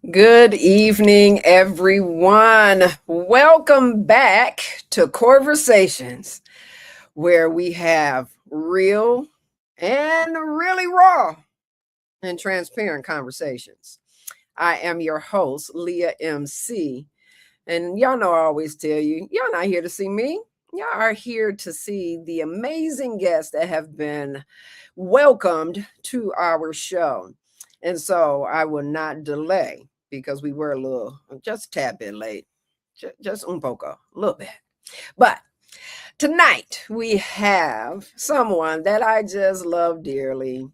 Good evening, everyone. Welcome back to COREversations, where we have real and really raw and transparent conversations. I am your host, Leah MC. And y'all know I always tell you, y'all not here to see me. Y'all are here to see the amazing guests that have been welcomed to our show. And so I will not delay because we were just a tad bit late, just un poco, a little bit. But tonight we have someone that I just love dearly.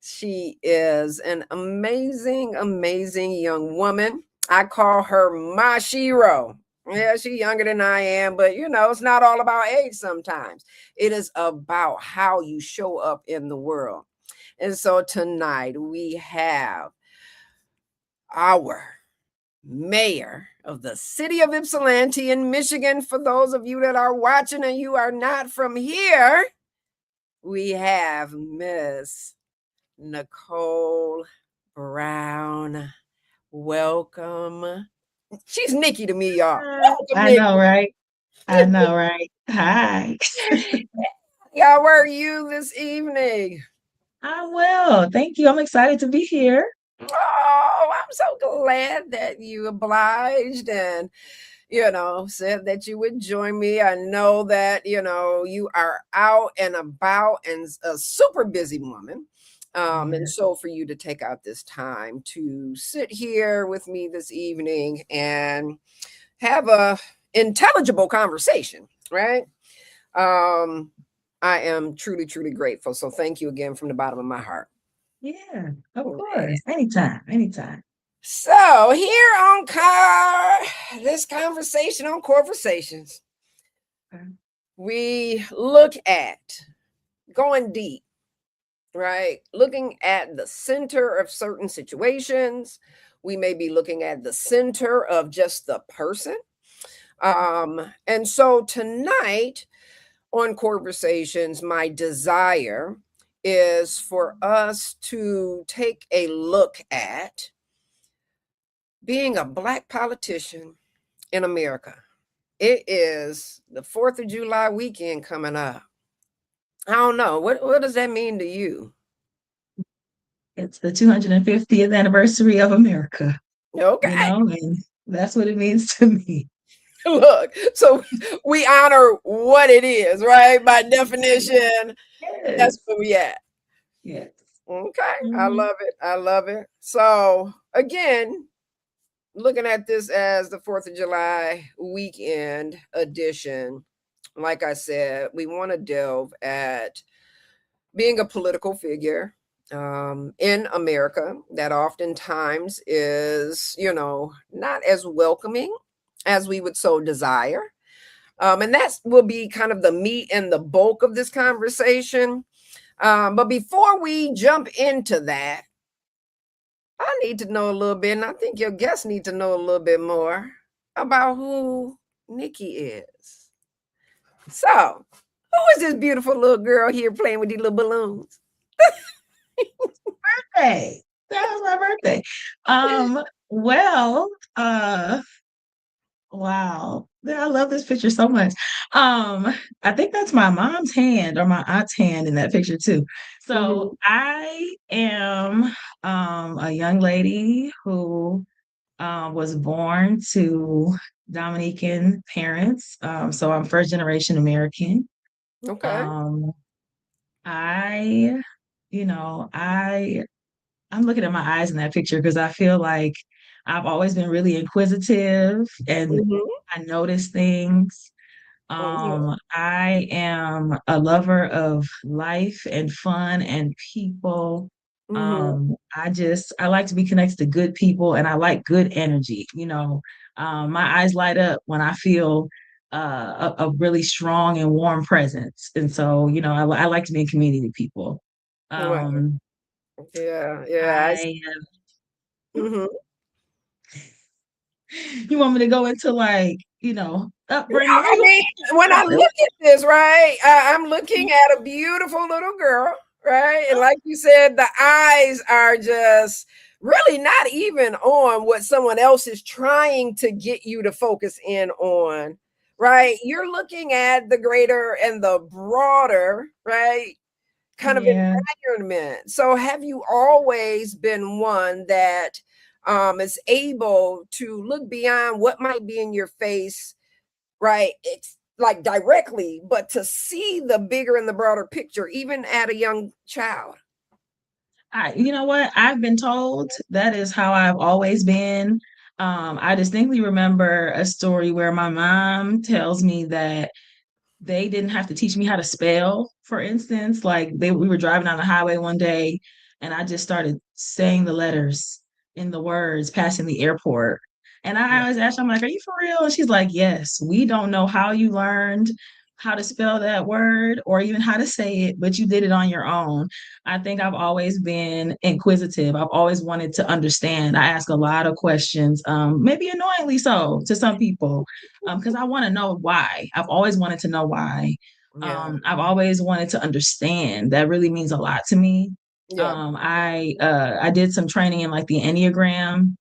She is an amazing, amazing young woman. I call her my Shiro. Yeah, she's younger than I am, but it's not all about age sometimes. It is about how you show up in the world. And so tonight we have our mayor of the city of Ypsilanti in Michigan. For those of you that are watching and you are not from here, we have Miss Nicole Brown. Welcome. She's Nikki to me, y'all. Welcome, I Nikki. know, right? I know, right? Hi. How are you this evening? I'm well. Thank you. I'm excited to be here. Oh, I'm so glad that you obliged and said that you would join me. I know that you are out and about and a super busy woman. And so for you to take out this time to sit here with me this evening and have a intelligible conversation, right? I am truly, truly grateful. So thank you again from the bottom of my heart. Yeah, of course. Anytime, anytime. So here on this conversation on COREversations, we look at going deep, right? Looking at the center of certain situations. We may be looking at the center of just the person. And so tonight on COREversations, my desire is for us to take a look at being a Black politician in America. It is the 4th of July weekend coming up. I don't know. What does that mean to you? It's the 250th anniversary of America. Okay. And that's what it means to me. Look, so we honor what it is, right? By definition, that's where we at. Yes. Okay. I love it. I love it. So again, looking at this as the 4th of July weekend edition, like I said, we want to delve at being a political figure in America that oftentimes is, not as welcoming as we would so desire. And that will be kind of the meat and the bulk of this conversation. But before we jump into that, I need to know a little bit, and I think your guests need to know a little bit more about who Nikki is. So, who is this beautiful little girl here playing with these little balloons? Birthday. That was my birthday. Well, wow. I love this picture so much. I think that's my mom's hand or my aunt's hand in that picture too. So I am a young lady who was born to Dominican parents. So I'm first generation American. Okay. I, I I'm looking at my eyes in that picture because I feel like I've always been really inquisitive and Mhm. I notice things. Mhm. I am a lover of life and fun and people. Mhm. I like to be connected to good people and I like good energy. My eyes light up when I feel a really strong and warm presence. And so, I like to be in community with people. Wow. Um, Yeah, yeah. I Mhm. You want me to go into like, Yeah, upbringing? Where I you mean, when I want? look at this, right, I'm looking at a beautiful little girl, right? And like you said, the eyes are just really not even on what someone else is trying to get you to focus in on, right? You're looking at the greater and the broader, right? Kind of Yeah. environment. So have you always been one that is able to look beyond what might be in your face, right? It's like directly, but to see the bigger and the broader picture, even at a young child. You know what? I've been told that is how I've always been. I distinctly remember a story where my mom tells me that they didn't have to teach me how to spell, for instance. Like we were driving down the highway one day and I just started saying the letters in the words passing the airport. And I always ask her, I'm like, are you for real? And she's like, yes, we don't know how you learned how to spell that word or even how to say it, but you did it on your own. I think I've always been inquisitive. I've always wanted to understand. I ask a lot of questions, maybe annoyingly so to some people, because I want to know why. I've always wanted to know why. Yeah. I've always wanted to understand. That really means a lot to me. Yeah. I did some training in like the Enneagram,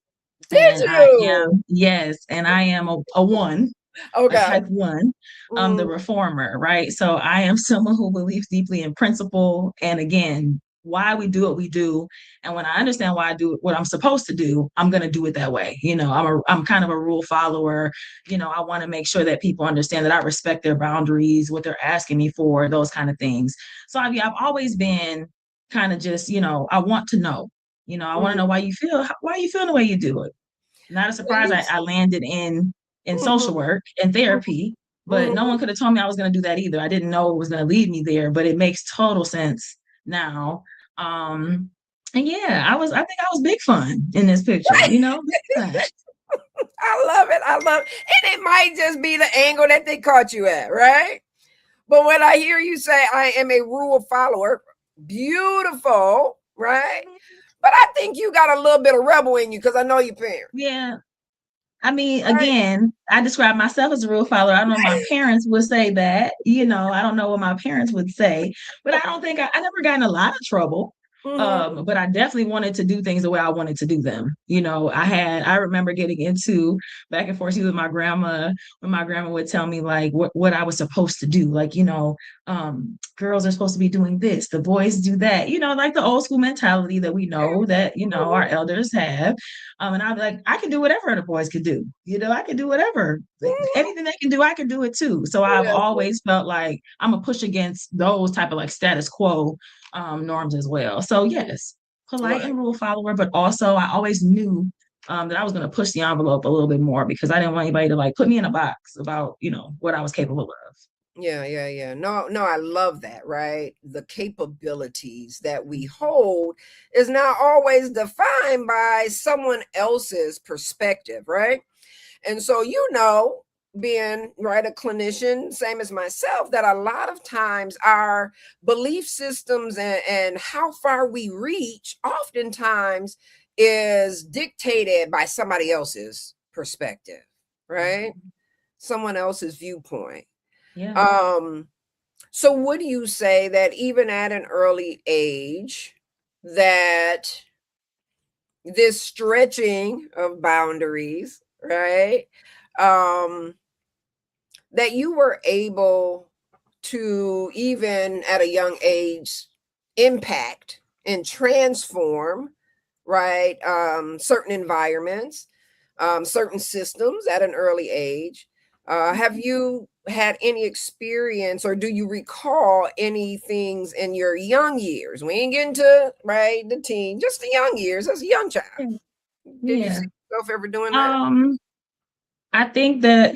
Did and I you? am yes, and I am a one, a Okay. type one, the Mm, reformer, right? So I am someone who believes deeply in principle and again, why we do what we do. And when I understand why I do what I'm supposed to do, I'm gonna do it that way. I'm kind of a rule follower. I want to make sure that people understand that I respect their boundaries, what they're asking me for, those kind of things. So I've always been kind of just, I want to know. I want to know mhm. why you feel the way you do it. Not a Well, surprise I landed in mhm, social work and mhm, therapy, but no mhm. one could have told me I was going to do that either. I didn't know it was going to lead me there, but it makes total sense now. Um, and yeah, I think I was big fun in this picture, big fun. I love it. I love it. And it might just be the angle that they caught you at, right? But when I hear you say I am a rule follower, beautiful, right? But I think you got a little bit of rebel in you because I know your parents, Yeah. I mean, right? again, I describe myself as a rule follower. I don't know if my parents would say that, I don't know what my parents would say, but I don't think I never got in a lot of trouble. Mhm. But I definitely wanted to do things the way I wanted to do them. I remember getting into back and forth with my grandma when my grandma would tell me like what I was supposed to do. Like, girls are supposed to be doing this, the boys do that, like the old school mentality that we know that, our Mhm. elders have. And I'd be like, I can do whatever the boys could do. I can do whatever. Like, Mhm. anything they can do, I can do it too. So I've Yes. always felt like I'm a push against those type of like status quo norms as well. So yes, polite Right. and rule follower, but also I always knew that I was going to push the envelope a little bit more because I didn't want anybody to like put me in a box about, what I was capable of. Yeah, yeah, yeah. No, no, I love that, right? The capabilities that we hold is not always defined by someone else's perspective, right? And so, being right a clinician, same as myself, that a lot of times our belief systems and how far we reach oftentimes is dictated by somebody else's perspective, right? Mhm. Someone else's viewpoint. Yeah. Um, so would you say that even at an early age, that this stretching of boundaries, right? Um, that you were able to, even at a young age, impact and transform, right? Certain environments, certain systems at an early age. Have you had any experience, or do you recall any things in your young years? We ain't getting to right the teen, just the young years as a young child. Did you Yeah. see yourself ever doing that? Um, I think that,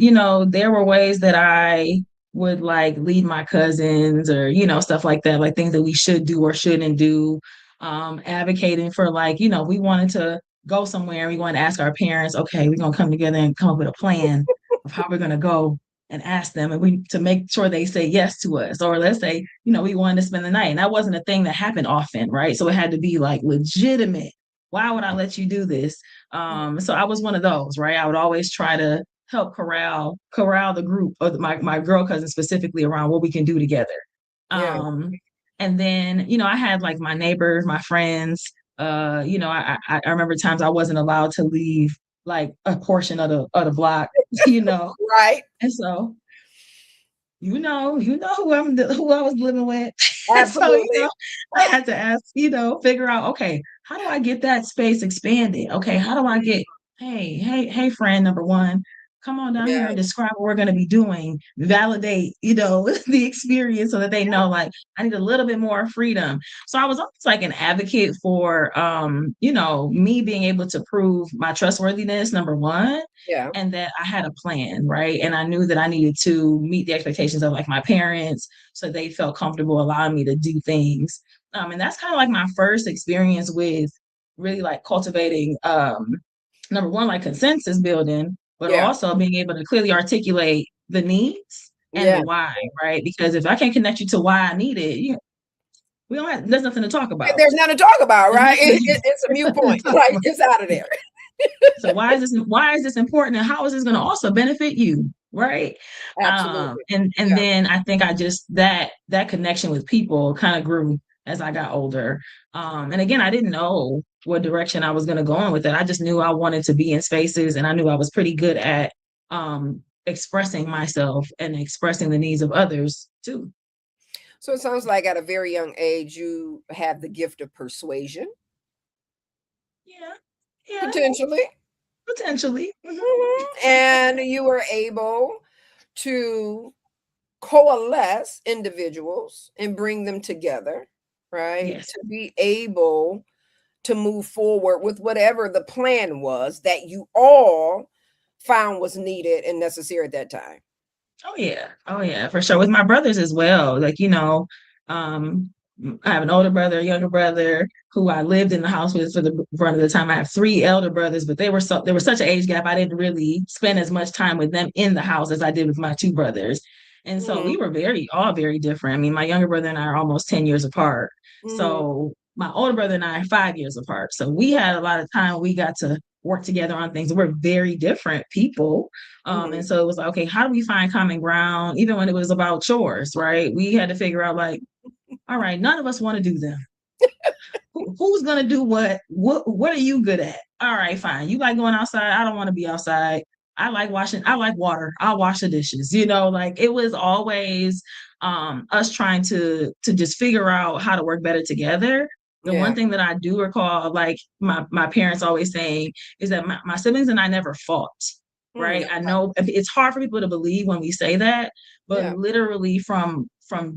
there were ways that I would like lead my cousins or, stuff like that, like things that we should do or shouldn't do. Advocating for like, we wanted to go somewhere. We wanted to ask our parents, okay, we're gonna come together and come up with a plan of how we're gonna go and ask them and we to make sure they say yes to us. Or let's say, we wanted to spend the night. And that wasn't a thing that happened often, right? So it had to be like legitimate. Why would I let you do this? So I was one of those, right? I would always try to help corral the group of my girl cousins specifically around what we can do together. Yeah, Um, and then, I had like my neighbors, my friends. I remember times I wasn't allowed to leave like a portion of the block, you know. right. And so, who I was living with. So, Absolutely. I had to ask, figure out, okay, how do I get that space expanded? Okay, how do I get, hey, friend number one, come on down here Yeah, and describe what we're going to be doing, validate, the experience so that they know, like, I need a little bit more freedom. So I was almost like an advocate for, me being able to prove my trustworthiness, number one, yeah, and that I had a plan, right? And I knew that I needed to meet the expectations of like my parents so they felt comfortable allowing me to do things. And that's kind of like my first experience with really like cultivating number one, like consensus building, but yeah, also being able to clearly articulate the needs and yeah. the why, right? Because if I can't connect you to why I need it, we don't have there's nothing to talk about. There's nothing to talk about, There's right? nothing, It's a there's mute nothing point. to talk Like about. it's out of there. So why is this important and how is this going to also benefit you, right? Absolutely. And Yeah, then I think I just that connection with people kind of grew as I got older. And again, I didn't know what direction I was going to go on with it. I just knew I wanted to be in spaces and I knew I was pretty good at expressing myself and expressing the needs of others too. so it sounds like at a very young age you have the gift of persuasion, Yeah, yeah, potentially. potentially. And you were able to coalesce individuals and bring them together, right? Yes. To be able to move forward with whatever the plan was that you all found was needed and necessary at that time. Oh yeah. Oh yeah, for sure. With my brothers as well. Like, um, I have an older brother, a younger brother who I lived in the house with for the brunt of the time. I have three elder brothers, but there was such an age gap. I didn't really spend as much time with them in the house as I did with my two brothers. And so Mhm, we were all very different. I mean, my younger brother and I are almost 10 years apart. mhm, So my older brother and I are 5 years apart. So we had a lot of time we got to work together on things. We're very different people. mhm. And so it was like, okay, how do we find common ground? Even when it was about chores, right? We had to figure out like, all right, none of us want to do them. Who's gonna do what? What are you good at? All right, fine. You like going outside. I don't want to be outside. I like washing. I like water. I'll wash the dishes. Like it was always us trying to just figure out how to work better together. The one Yeah, thing that I do recall, like my parents always saying, is that my siblings and I never fought. mm, Right. I know it's hard for people to believe when we say that, but yeah, literally from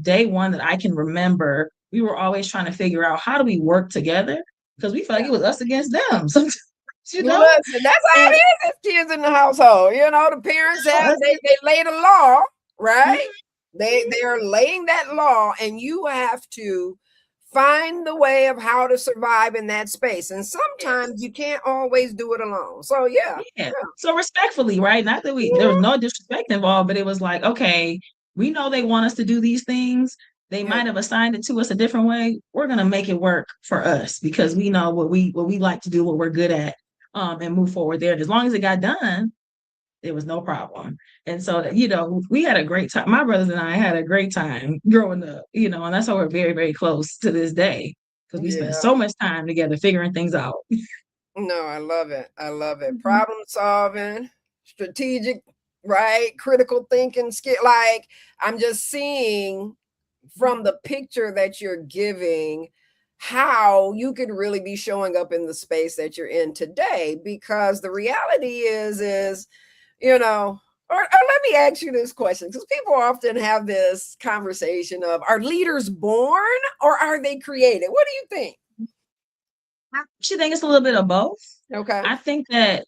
day one that I can remember, we were always trying to figure out how do we work together because we felt like it was us against them sometimes, you know? listen, that's how it And is as kids in the household. The parents have us, they lay the law, right? mhm, They're laying that law, and you have to find the way of how to survive in that space. And sometimes yes. you can't always do it alone. So yeah, Yeah. So respectfully, right? Not that there was yeah, no disrespect involved, but it was like, okay, we know they want us to do these things. They yeah, might have assigned it to us a different way. We're gonna make it work for us because we know what we like to do, what we're good at, and move forward there. And as long as it got done, it was no problem. And so, we had a great time. My brothers and I had a great time growing up, and that's why we're very, very close to this day because we spent yeah. so much time together figuring things out. No, I love it. I love it. Mhm. Problem solving, strategic, right? Critical thinking skill. Like I'm just seeing from the picture that you're giving how you could really be showing up in the space that you're in today, because the reality is or let me ask you this question, because people often have this conversation of, are leaders born or are they created? What do you think? I actually think it's a little bit of both. Okay. I think that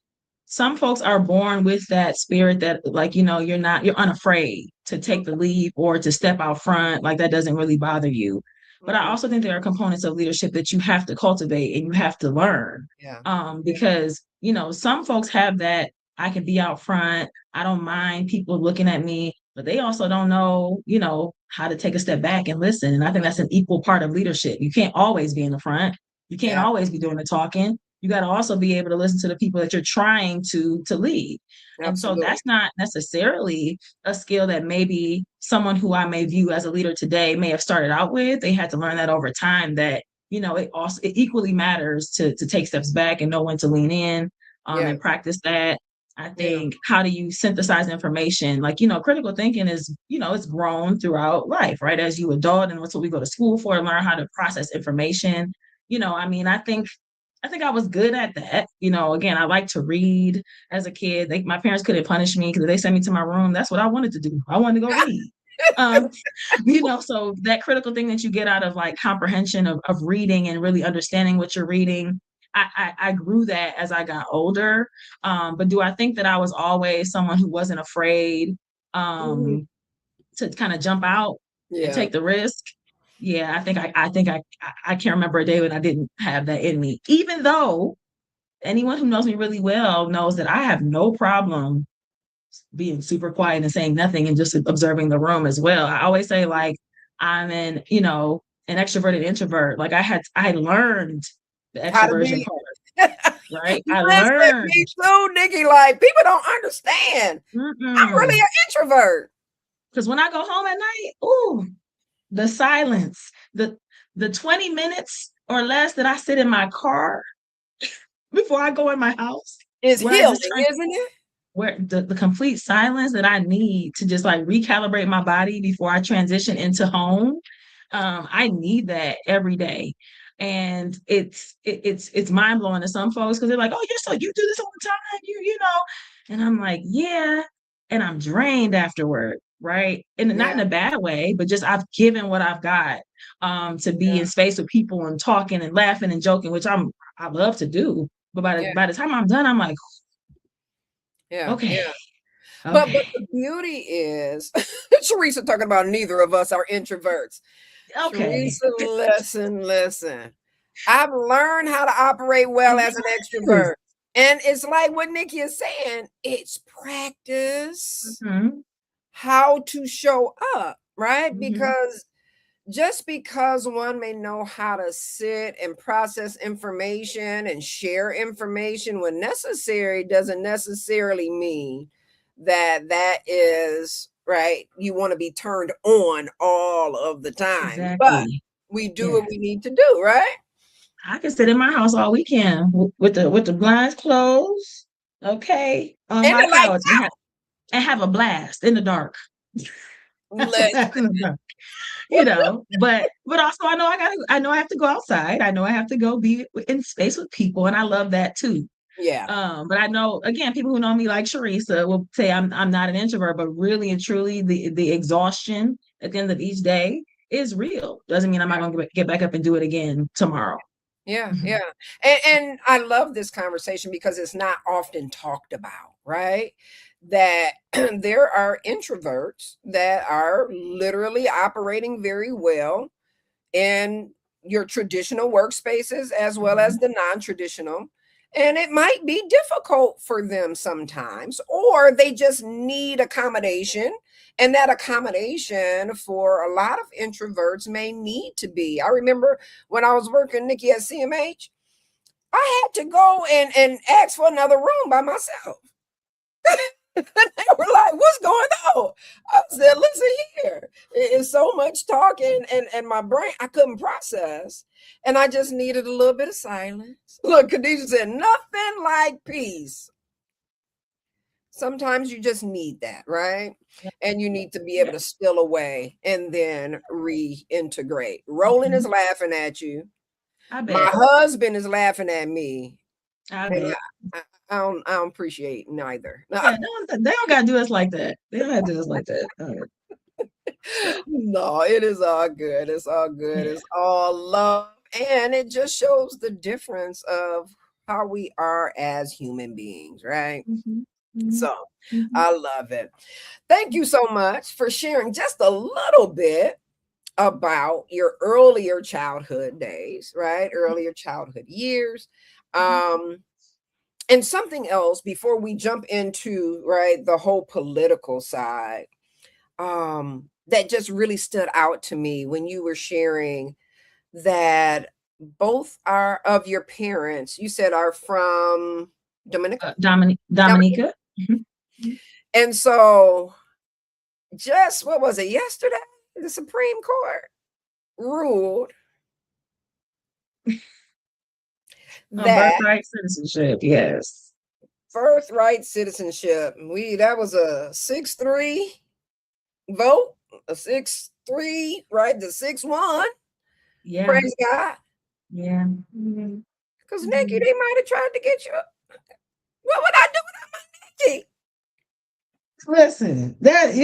some folks are born with that spirit that, like, you're unafraid to take the lead or to step out front. Like, that doesn't really bother you. But I also think there are components of leadership that you have to cultivate and you have to learn. Yeah. Because, some folks have that, I can be out front. I don't mind people looking at me, but they also don't know, how to take a step back and listen. And I think that's an equal part of leadership. You can't always be in the front. You can't Yeah. always be doing the talking. You got to also be able to listen to the people that you're trying to lead. And so Absolutely. that's not necessarily a skill that maybe someone who I may view as a leader today may have started out with. They had to learn that over time, that it equally matters to take steps back and know when to lean in, Yeah. and practice that. I Yeah. think, how do you synthesize information? Like, critical thinking is, it's grown throughout life, right? As you adult, and that's what we go to school for, to learn how to process information. I think I was good at that. Again, I like to read as a kid. My parents couldn't punish me because they sent me to my room. That's what I wanted to do. I wanted to go read. um, so that critical thing that you get out of, like, comprehension of reading and really understanding what you're reading, I grew that as I got older. But do I think that I was always someone who wasn't afraid to kind of jump out and take the risk? Yeah, I can't remember a day when I didn't have that in me. Even though anyone who knows me really well knows that I have no problem being super quiet and saying nothing and just observing the room as well. I always say, like, I'm an extroverted introvert. Like, I learned the How to extroversion be. part, right? I Listen, learned. me too, Nikki. Like, people don't understand. I'm really an introvert. Because when I go home at night, ooh, the silence, the 20 minutes or less that I sit in my car before I go in my house, It's where I healing, just turn, isn't it? where the complete silence that I need to just, like, recalibrate my body before I transition into home. I need that every day. And it's mind blowing to some folks, because they're like, oh, you do this all the time, and I'm like, yeah, and I'm drained afterward, right? And not in a bad way, but just, I've given what I've got to be in space with people and talking and laughing and joking, which I love to do. But by the time I'm done, I'm like, okay. But the beauty is, Teresa talking about neither of us are introverts. Okay. Teresa, listen. I've learned how to operate well as an extrovert. And it's like what Nikki is saying, it's practice how to show up, right? Because just because one may know how to sit and process information and share information when necessary doesn't necessarily mean that is right. You want to be turned on all of the time, but Exactly. we do what we need to do, right? I can sit in my house all weekend with the blinds closed, okay, on And my the lights couch, and have a blast in the dark. out. But also, I know I have to go outside. I know I have to go be in space with people, and I love that too. Yeah. But I know, again, people who know me like Teresa will say I'm not an introvert, but really and truly, the exhaustion at the end of each day is real. Doesn't mean I'm not going to get back up and do it again tomorrow. Yeah. And I love this conversation because it's not often talked about, right? That there are introverts that are literally operating very well in your traditional workspaces as well as the non-traditional. And it might be difficult for them sometimes, or they just need accommodation. And that accommodation for a lot of introverts may need to be. I remember when I was working, Nikki, at CMH, I had to go and ask for another room by myself. They were like, what's going on? I said, listen here. It's so much talking and my brain, I couldn't process. And I just needed a little bit of silence. Look, Khadijah said, nothing like peace. Sometimes you just need that, right? And you need to be able to still away and then reintegrate. Roland is laughing at you. I My bet. husband is laughing at me. I And bet. I don't appreciate neither. No, Yeah, they don't gotta do us like that. They don't have to do us like that. All right. no, it is all good. It's all good. Yeah. It's all love. And it just shows the difference of how we are as human beings, right? Mhm, mhm, So mhm. I love it. Thank you so much for sharing just a little bit about your earlier childhood days, right? Earlier childhood years. Mhm. Um, and something else before we jump into right the whole political side that just really stood out to me when you were sharing that both are of your parents you said are from Dominica. Dominica. Dominica. Mhm, mhm. And so just what was it yesterday the Supreme Court ruled that Birthright citizenship, yes. birthright citizenship we that was a 6-3 vote, a 6-3, right? The 6-1. Yeah, Praise God. yeah. Mhm, Because Nikki, mhm. they might have tried to get you. What would I do without my Nikki? Listen, that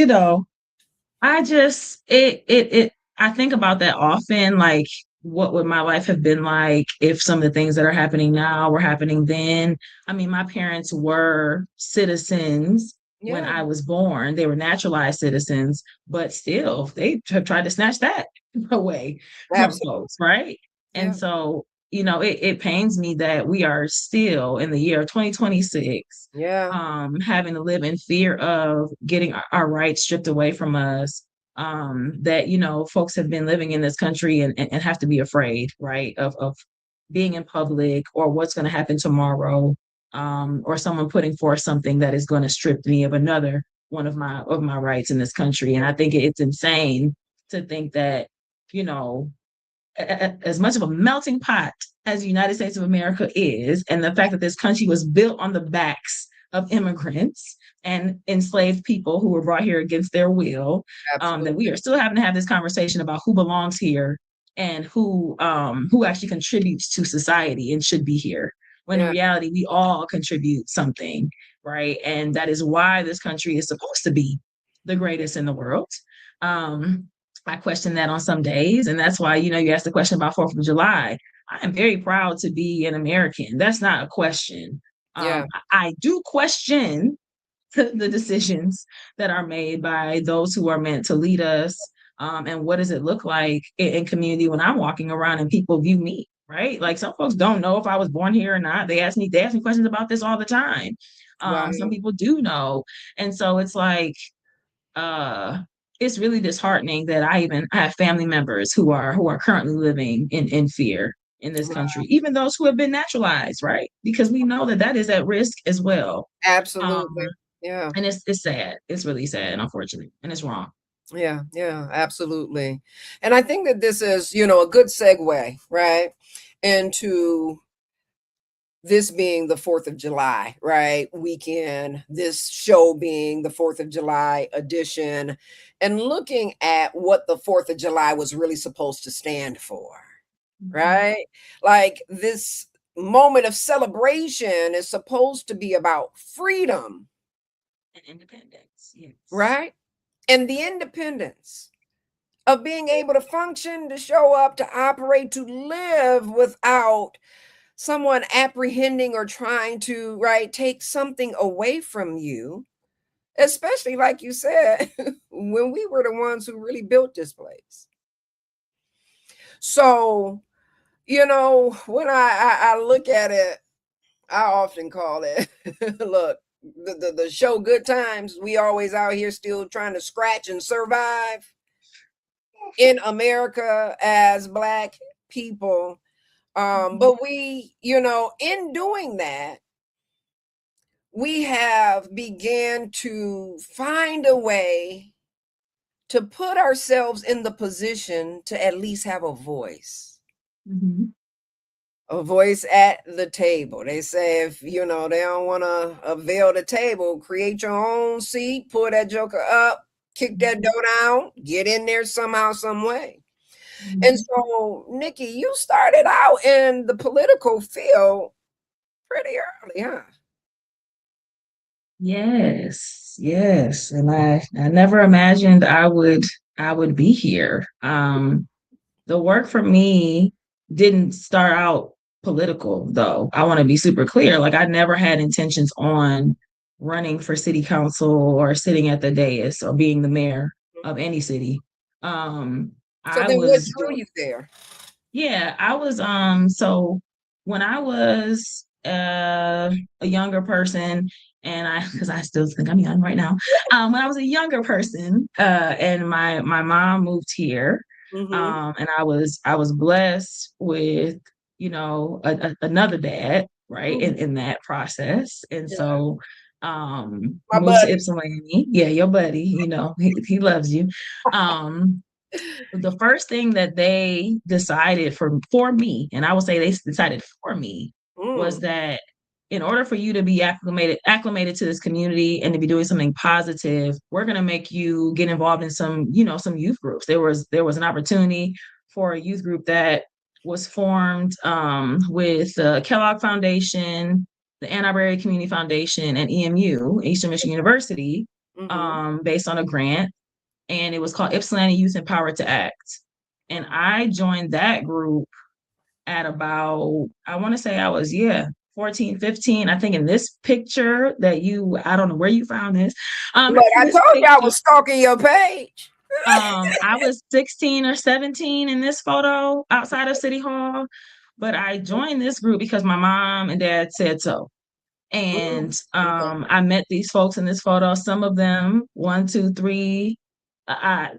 I just I think about that often, like what would my life have been like if some of the things that are happening now were happening then? I mean, my parents were citizens when Yeah, I was born. They were naturalized citizens, but still they have tried to snatch that away from absolutely. folks, right? And Yeah, so, it pains me that we are still in the year of 2026 yeah, having to live in fear of getting our rights stripped away from us. That folks have been living in this country and have to be afraid, right, of being in public or what's going to happen tomorrow, or someone putting forth something that is going to strip me of another one of my rights in this country. And I think it's insane to think that you know as much of a melting pot as the United States of America is, and the fact that this country was built on the backs of immigrants and enslaved people who were brought here against their will, that we absolutely. are still having to have this conversation about who belongs here and who actually contributes to society and should be here. When in Yeah, reality, we all contribute something, right? And that is why this country is supposed to be the greatest in the world. Um, I question that on some days. And that's why, you asked the question about 4th of July. I am very proud to be an American. That's not a question. yeah, I do question the decisions that are made by those who are meant to lead us. And what does it look like in community when I'm walking around and people view me, right? Like some folks don't know if I was born here or not. They ask me questions about this all the time. wow, Some people do know. And so it's like, uh it's really disheartening that I have family members who are currently living in fear in this wow, country, even those who have been naturalized, right? Because we know that that is at risk as well. Um, absolutely. Yeah, and it's sad. It's really sad and unfortunate, and it's wrong. yeah, yeah, absolutely. And I think that this is, a good segue, right, into this being the 4th of July, right? Weekend, this show being the 4th of July edition, and looking at what the 4th of July was really supposed to stand for, Mhm. right? Like this moment of celebration is supposed to be about freedom, And independence, yes. right? And the independence of being able to function, to show up, to operate, to live without someone apprehending or trying to right take something away from you, especially like you said when we were the ones who really built this place. So when I look at it, I often call it look, the show Good Times, we always out here still trying to scratch and survive in America as Black people. Mhm. But we, in doing that, we have began to find a way to put ourselves in the position to at least have Mhm. a voice at the table. They say if they don't want to avail the table, create your own seat, pull that joker up, kick that Mhm. door down, get in there somehow, some way. And Mhm. so, Nikki, you started out in the political field pretty early, huh? Yes, yes. And I never imagined I would be here. The work for me didn't start out political though. I want to be super clear. Like I never had intentions on running for city council or sitting at the dais or being the mayor of any city. Um, So I then what was drew you there? yeah, I was so when I was a younger person and I because I still think I'm young right now. When I was a younger person and my mom moved here Mm-hmm. and I was blessed with, you know, another dad, right, Mm-hmm. in that process. And Yeah. so My moved to buddy. Ypsilanti. Yeah, your buddy, you know, he loves you. Um the first thing that they decided for me, and I would say they decided for me, was Mm. that in order for you to be acclimated to this community and to be doing something positive, we're going to make you get involved in some, you know, some youth groups. There was an opportunity for a youth group that was formed with the Kellogg Foundation, the Ann Arbor Area Community Foundation, and EMU, Eastern Michigan University, Mm-hmm. based on a grant, and it was called Ypsilanti Youth Empowered to Act. And I joined that group at about, I want to say I was, yeah, 14, 15. I think in this picture that I don't know where you found this. Look, In I this told you I picture, was stalking your page. I was 16 or 17 in this photo outside of City Hall. But I joined this group because my mom and dad said so. Mm. And Okay. I met these folks in this photo. Some of them, one, two, three, I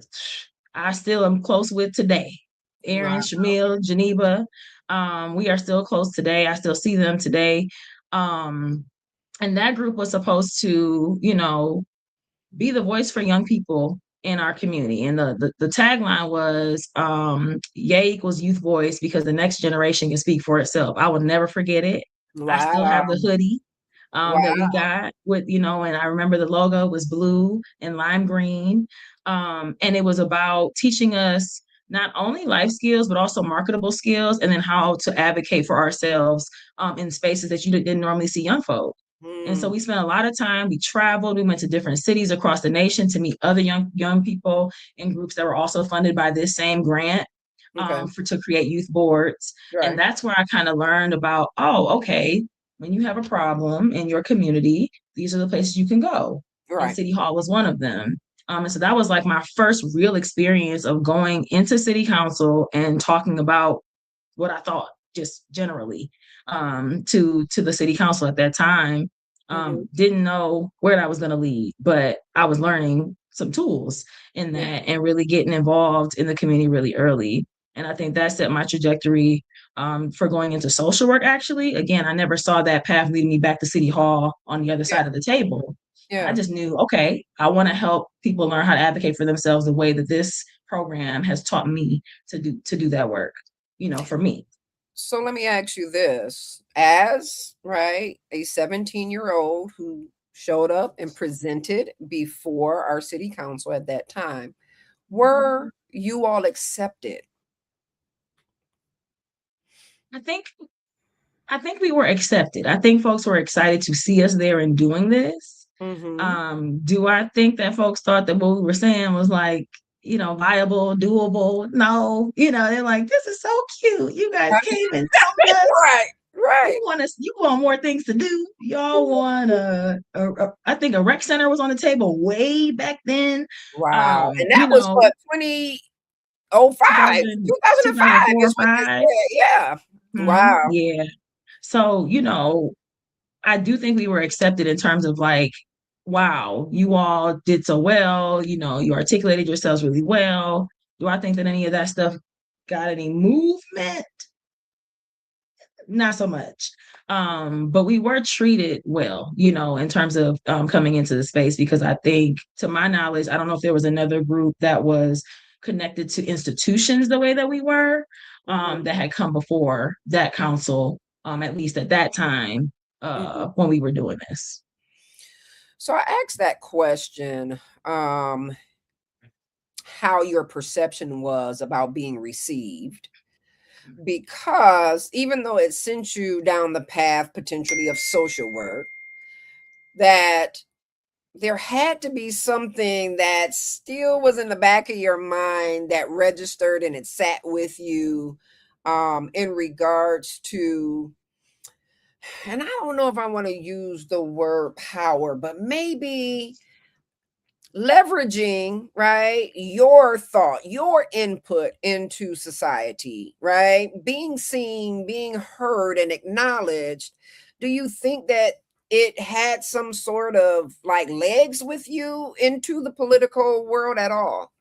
I still am close with today. Aaron, Wow. Shamil, Geneva. We are still close today. I still see them today. Um, and that group was supposed to, you know, be the voice for young people in our community. And the tagline was Yay equals youth voice because the next generation can speak for itself. I will never forget it. I still have the Wow. hoodie that we Wow. got with, you know, and I remember the logo was blue and lime green. And it was about teaching us not only life skills, but also marketable skills, and then how to advocate for ourselves in spaces that you didn't normally see young folk. And so Mm. we spent a lot of time. We traveled. We went to different cities across the nation to meet other young people in groups that were also funded by this same grant Okay. for to create youth boards. And Right. that's where I kind of learned about, oh, okay, when you have a problem in your community, these are the places you can go. And Right. City Hall was one of them. And so that was like my first real experience of going into city council and talking about what I thought just generally to the city council at that time. Mm-hmm. Didn't know where that was going to lead, but I was learning some tools in Yeah. that and really getting involved in the community really early. And I think that set my trajectory for going into social work. Actually, again, I never saw that path leading me back to City Hall on the other Yeah. side of the table. I Yeah. just knew, okay, I want to help people learn how to advocate for themselves the way that this program has taught me to do that work, you know, for me. So let me ask you this. As, right, a 17-year-old who showed up and presented before our city council at that time, were you all accepted? I think I think we were accepted. I think folks were excited to see us there and doing this. Mm-hmm. Do I think that folks thought that what we were saying was like, you know, viable, doable? No, you know, they're like, this is so cute. You guys came and helped us. Right. Right. You want more things to do. Y'all want I think a rec center was on the table way back then. Wow. And that You was know, what, 2005, 2005 2004 or is what you 5. said. Yeah. Wow. Yeah. So, you know, I do think we were accepted in terms of like, wow, you all did so well. You know, you articulated yourselves really well. Do I think that any of that stuff got any movement? Not so much. But we were treated well, you know, in terms of coming into the space, because I think, to my knowledge, I don't know if there was another group that was connected to institutions the way that we were, Mhm, that had come before that council, at least at that time, mhm. when we were doing this. So I asked that question, how your perception was about being received, because even though it sent you down the path potentially of social work, that there had to be something that still was in the back of your mind that registered and it sat with you in regards to, and I don't know if I want to use the word power, but maybe leveraging, right, your thought, your input into society, right, being seen, being heard and acknowledged. Do you think that it had some sort of like legs with you into the political world at all?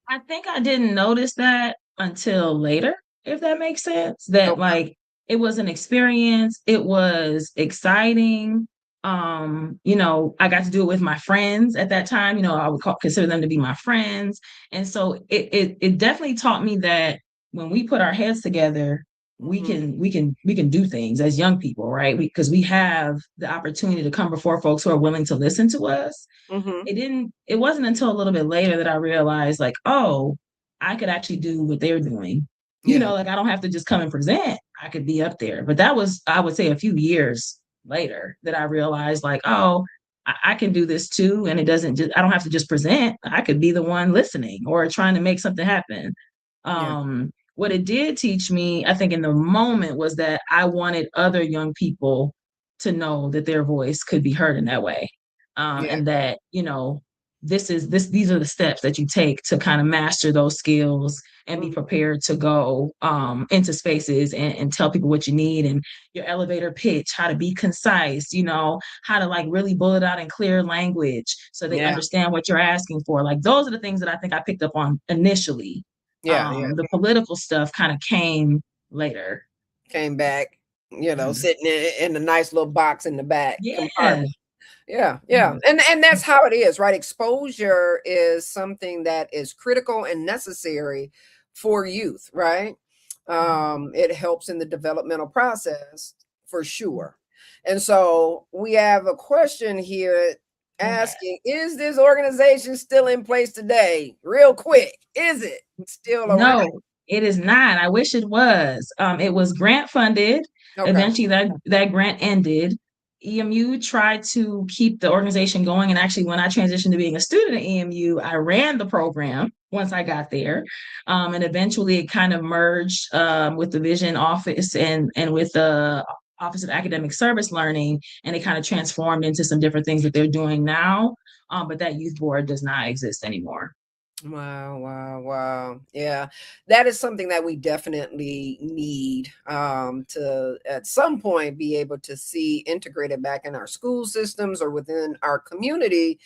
I think I didn't notice that until later, if that makes sense. That Okay. like it was an experience, it was exciting. I got to do it with my friends at that time. I would consider them to be my friends. And so it definitely taught me that when we put our heads together, we Hmm. can we can we can do things as young people, right? Because we have the opportunity to come before folks who are willing to listen to us. Hmm. It wasn't until a little bit later that I realized like, oh, I could actually do what they're doing. Yeah. Like I don't have to just come and present. I could be up there. But that was, I would say, a few years later that I realized like, oh, I can do this too. And it doesn't just, I don't have to just present. I could be the one listening or trying to make something happen. Yeah. What it did teach me, I think in the moment, was that I wanted other young people to know that their voice could be heard in that way. Yeah. And that, these are the steps that you take to kind of master those skills and be Mhm. prepared to go into spaces and tell people what you need, and your elevator pitch, how to be concise, how to like really bullet out in clear language so they Yeah. understand what you're asking for. Like those are the things that I think I picked up on initially. Yeah. Yeah. The political stuff kind of came later. Came back, Mhm. sitting in the nice little box in the back Yeah. compartment. Yeah, yeah. Mhm. And that's how it is, right? Exposure is something that is critical and necessary for youth, right? Mhm. It helps in the developmental process for sure. And so we have a question here Yeah. asking, is this organization still in place today? Real quick, is it still around? No, it is not. I wish it was. It was grant funded. Okay. Eventually, that grant ended. EMU tried to keep the organization going, and actually, when I transitioned to being a student at EMU, I ran the program once I got there, and eventually, it kind of merged with the Vision Office and with the Office of Academic Service Learning, and it kind of transformed into some different things that they're doing now. But that youth board does not exist anymore. Wow, wow, wow. Yeah. That is something that we definitely need to at some point be able to see integrated back in our school systems or within our community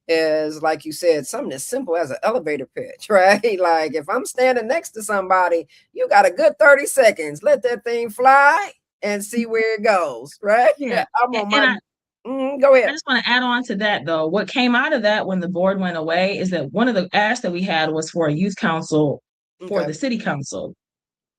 is like you said, something as simple as an elevator pitch, right? Like if I'm standing next to somebody, you got a good 30 seconds. Let that thing fly and see where it goes, right? Yeah, I'm on and my go I ahead. just want to add on to that though. What came out of that when the board went away is that one of the asks that we had was for a youth council for Okay. the city council.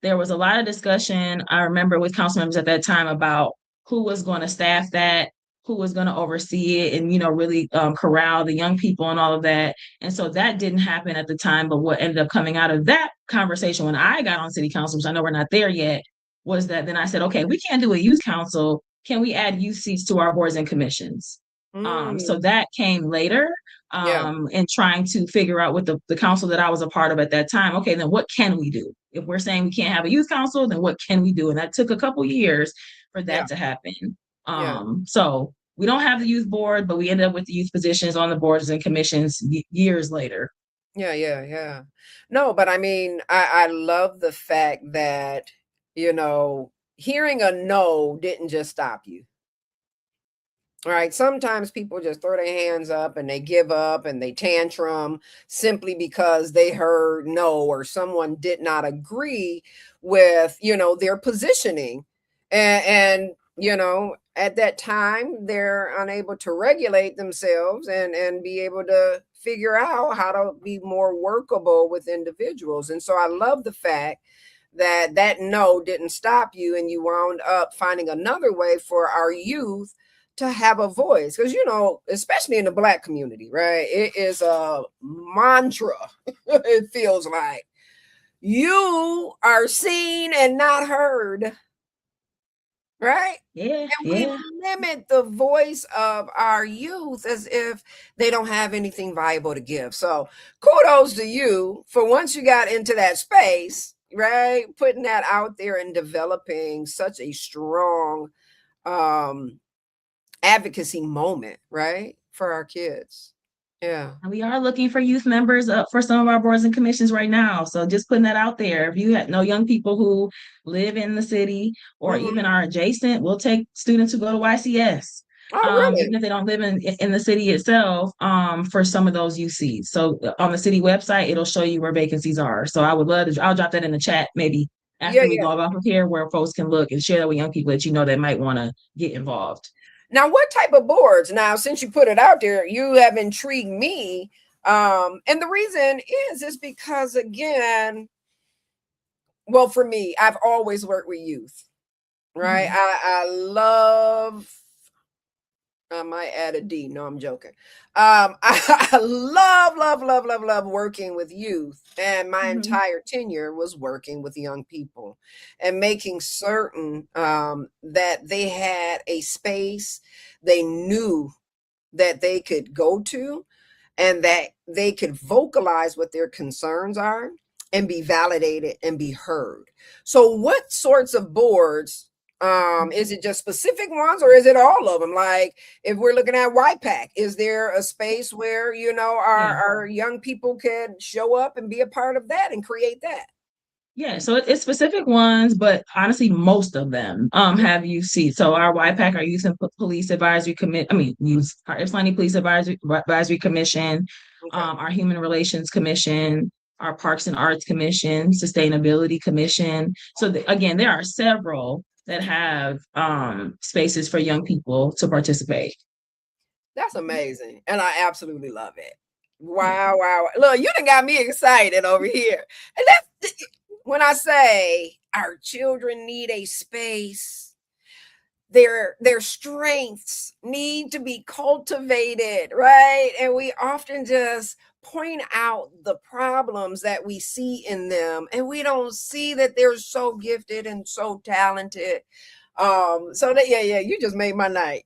There was a lot of discussion, I remember, with council members at that time about who was going to staff that, who was going to oversee it, and really corral the young people and all of that. And so that didn't happen at the time. But what ended up coming out of that conversation when I got on city council, which I know we're not there yet, was that then I said, okay, we can't do a youth council. Can we add youth seats to our boards and commissions? So Mm, that came later, yeah. and trying to figure out with the council that I was a part of at that time. Okay, then what can we do? If we're saying we can't have a youth council, then what can we do? And that took a couple years for Yeah. that to happen. Yeah. So we don't have the youth board, but we ended up with the youth positions on the boards and commissions years later. Yeah, yeah, yeah. No, but I mean, I love the fact that, you know, hearing a no didn't just stop you. Right. Sometimes people just throw their hands up and they give up and they tantrum simply because they heard no or someone did not agree with, their positioning. And at that time, they're unable to regulate themselves and be able to figure out how to be more workable with individuals. And so I love the fact that that no didn't stop you and you wound up finding another way for our youth to have a voice, because especially in the Black community, right, it is a mantra. It feels like you are seen and not heard, right? Yeah, And we yeah. limit the voice of our youth as if they don't have anything valuable to give. So kudos to you for once you got into that space, right? Putting that out there and developing such a strong um advocacy moment, right? For our kids. Yeah. And we are looking for youth members for some of our boards and commissions right now. So just putting that out there. If you know young people who live in the city or even are adjacent, we'll take students who go to YCS. Oh, really? Even if they don't live in the city itself, for some of those youth seats. So on the city website, it'll show you where vacancies are. So I would love to, I'll drop that in the chat maybe Yeah, after we yeah. go off of here where folks can look and share that with young people that you know that might want to get involved. Now, what type of boards? Now, since you put it out there, you have intrigued me. And the reason is because again, well, for me, I've always worked with youth, right? Mhm. I love, I might add a D. No, I'm joking. I love working with youth. And my Mhm. entire tenure was working with young people and making certain that they had a space they knew that they could go to and that they could vocalize what their concerns are and be validated and be heard. So what sorts of boards is it just specific ones or is it all of them? Like if we're looking at YPAC, is there a space where Yeah. our young people can show up and be a part of that and create that? Yeah, so it's specific ones, but honestly, most of them have youth seats. So our YPAC, our Youth and Police Advisory Committee, our Ypsilanti Police Advisory Commission, Okay. our Human Relations Commission, our Parks and Arts Commission, Sustainability Commission. So again, there are several that have spaces for young people to participate. That's amazing. And I absolutely love it. Yeah. Wow, wow. Look, you done got me excited over here. And that's when I say our children need a space, their strengths need to be cultivated, right? And we often just point out the problems that we see in them and we don't see that they're so gifted and so talented. So that yeah, you just made my night.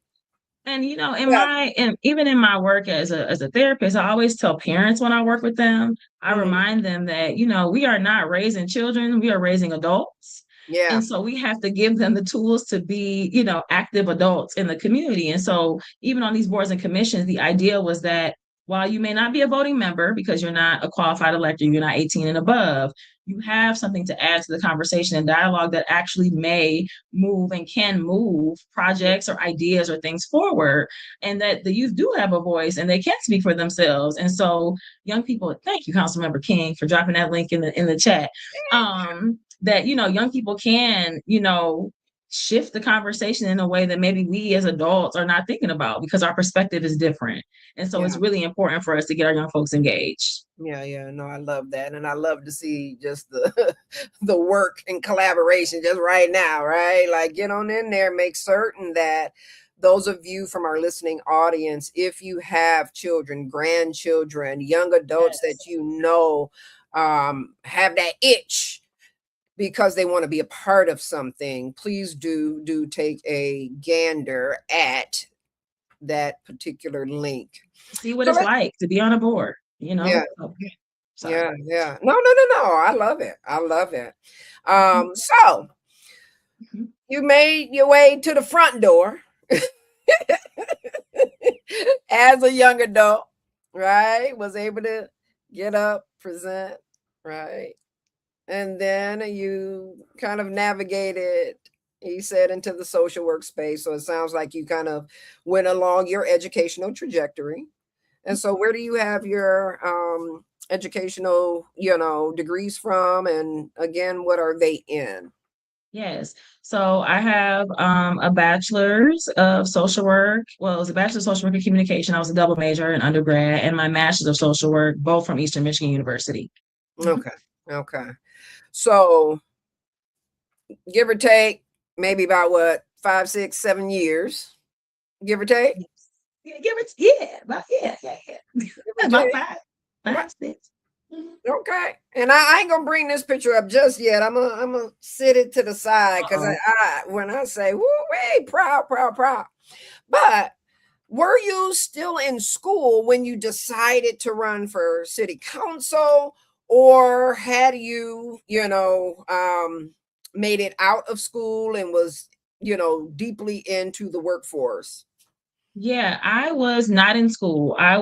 And Yeah. and even in my work as a therapist, I always tell parents when I work with them, I Mhm. remind them that, we are not raising children, we are raising adults. Yeah. And so we have to give them the tools to be, active adults in the community. And so even on these boards and commissions, the idea was that while you may not be a voting member because you're not a qualified elector, you're not 18 and above, you have something to add to the conversation and dialogue that actually may move and can move projects or ideas or things forward, and that the youth do have a voice and they can speak for themselves. And so young people, thank you, Councilmember King, for dropping that link in the chat. That young people can shift the conversation in a way that maybe we as adults are not thinking about because our perspective is different. And so Yeah. it's really important for us to get our young folks engaged. Yeah. No, I love that. And I love to see just the the work and collaboration just right now, right? Like get on in there, make certain that those of you from our listening audience, if you have children, grandchildren, young adults that Yes. have that itch because they want to be a part of something, please do take a gander at that particular link. See what So it's let's like to be on a board, yeah. Okay. Sorry. Yeah. No. I love it. I love it. So Mhm. you made your way to the front door as a young adult, right? Was able to get up, present, right? And then you kind of navigated, he said, into the social workspace. So it sounds like you kind of went along your educational trajectory. And so where do you have your educational, degrees from? And again, what are they in? Yes. So I have a bachelor's of social work. Well, it was a bachelor's of social work and communication. I was a double major in undergrad, and my master's of social work, both from Eastern Michigan University. Mhm. Okay. Okay. So give or take, maybe about what, 5, 6, 7 years, give or take? Yes. Yeah, yeah. Give or About take. five, six. Mhm. Okay. And I ain't gonna bring this picture up just yet. I'm gonna sit it to the side because Uh-oh. when I say woo wee, proud. But were you still in school when you decided to run for city council, or had you, made it out of school and was, deeply into the workforce? Yeah, I was not in school. I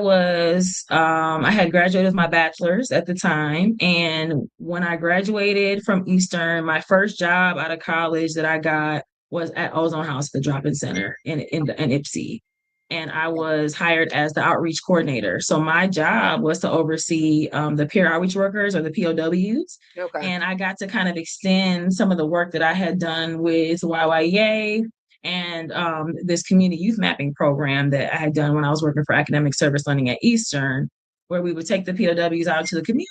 had graduated with my bachelor's at the time. And when I graduated from Eastern, my first job out of college that I got was at Ozone House, the drop-in center in Ipsy. And I was hired as the outreach coordinator. So my job was to oversee the peer outreach workers, or the POWs. Okay. And I got to kind of extend some of the work that I had done with YYEA and this community youth mapping program that I had done when I was working for academic service learning at Eastern, where we would take the POWs out to the community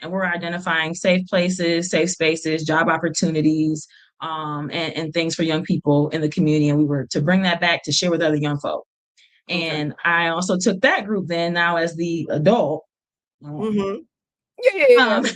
and we're identifying safe places, safe spaces, job opportunities, and things for young people in the community. And we were to bring that back to share with other young folk. Okay. And I also took that group then, now as the adult, Mm-hmm. Yeah. um,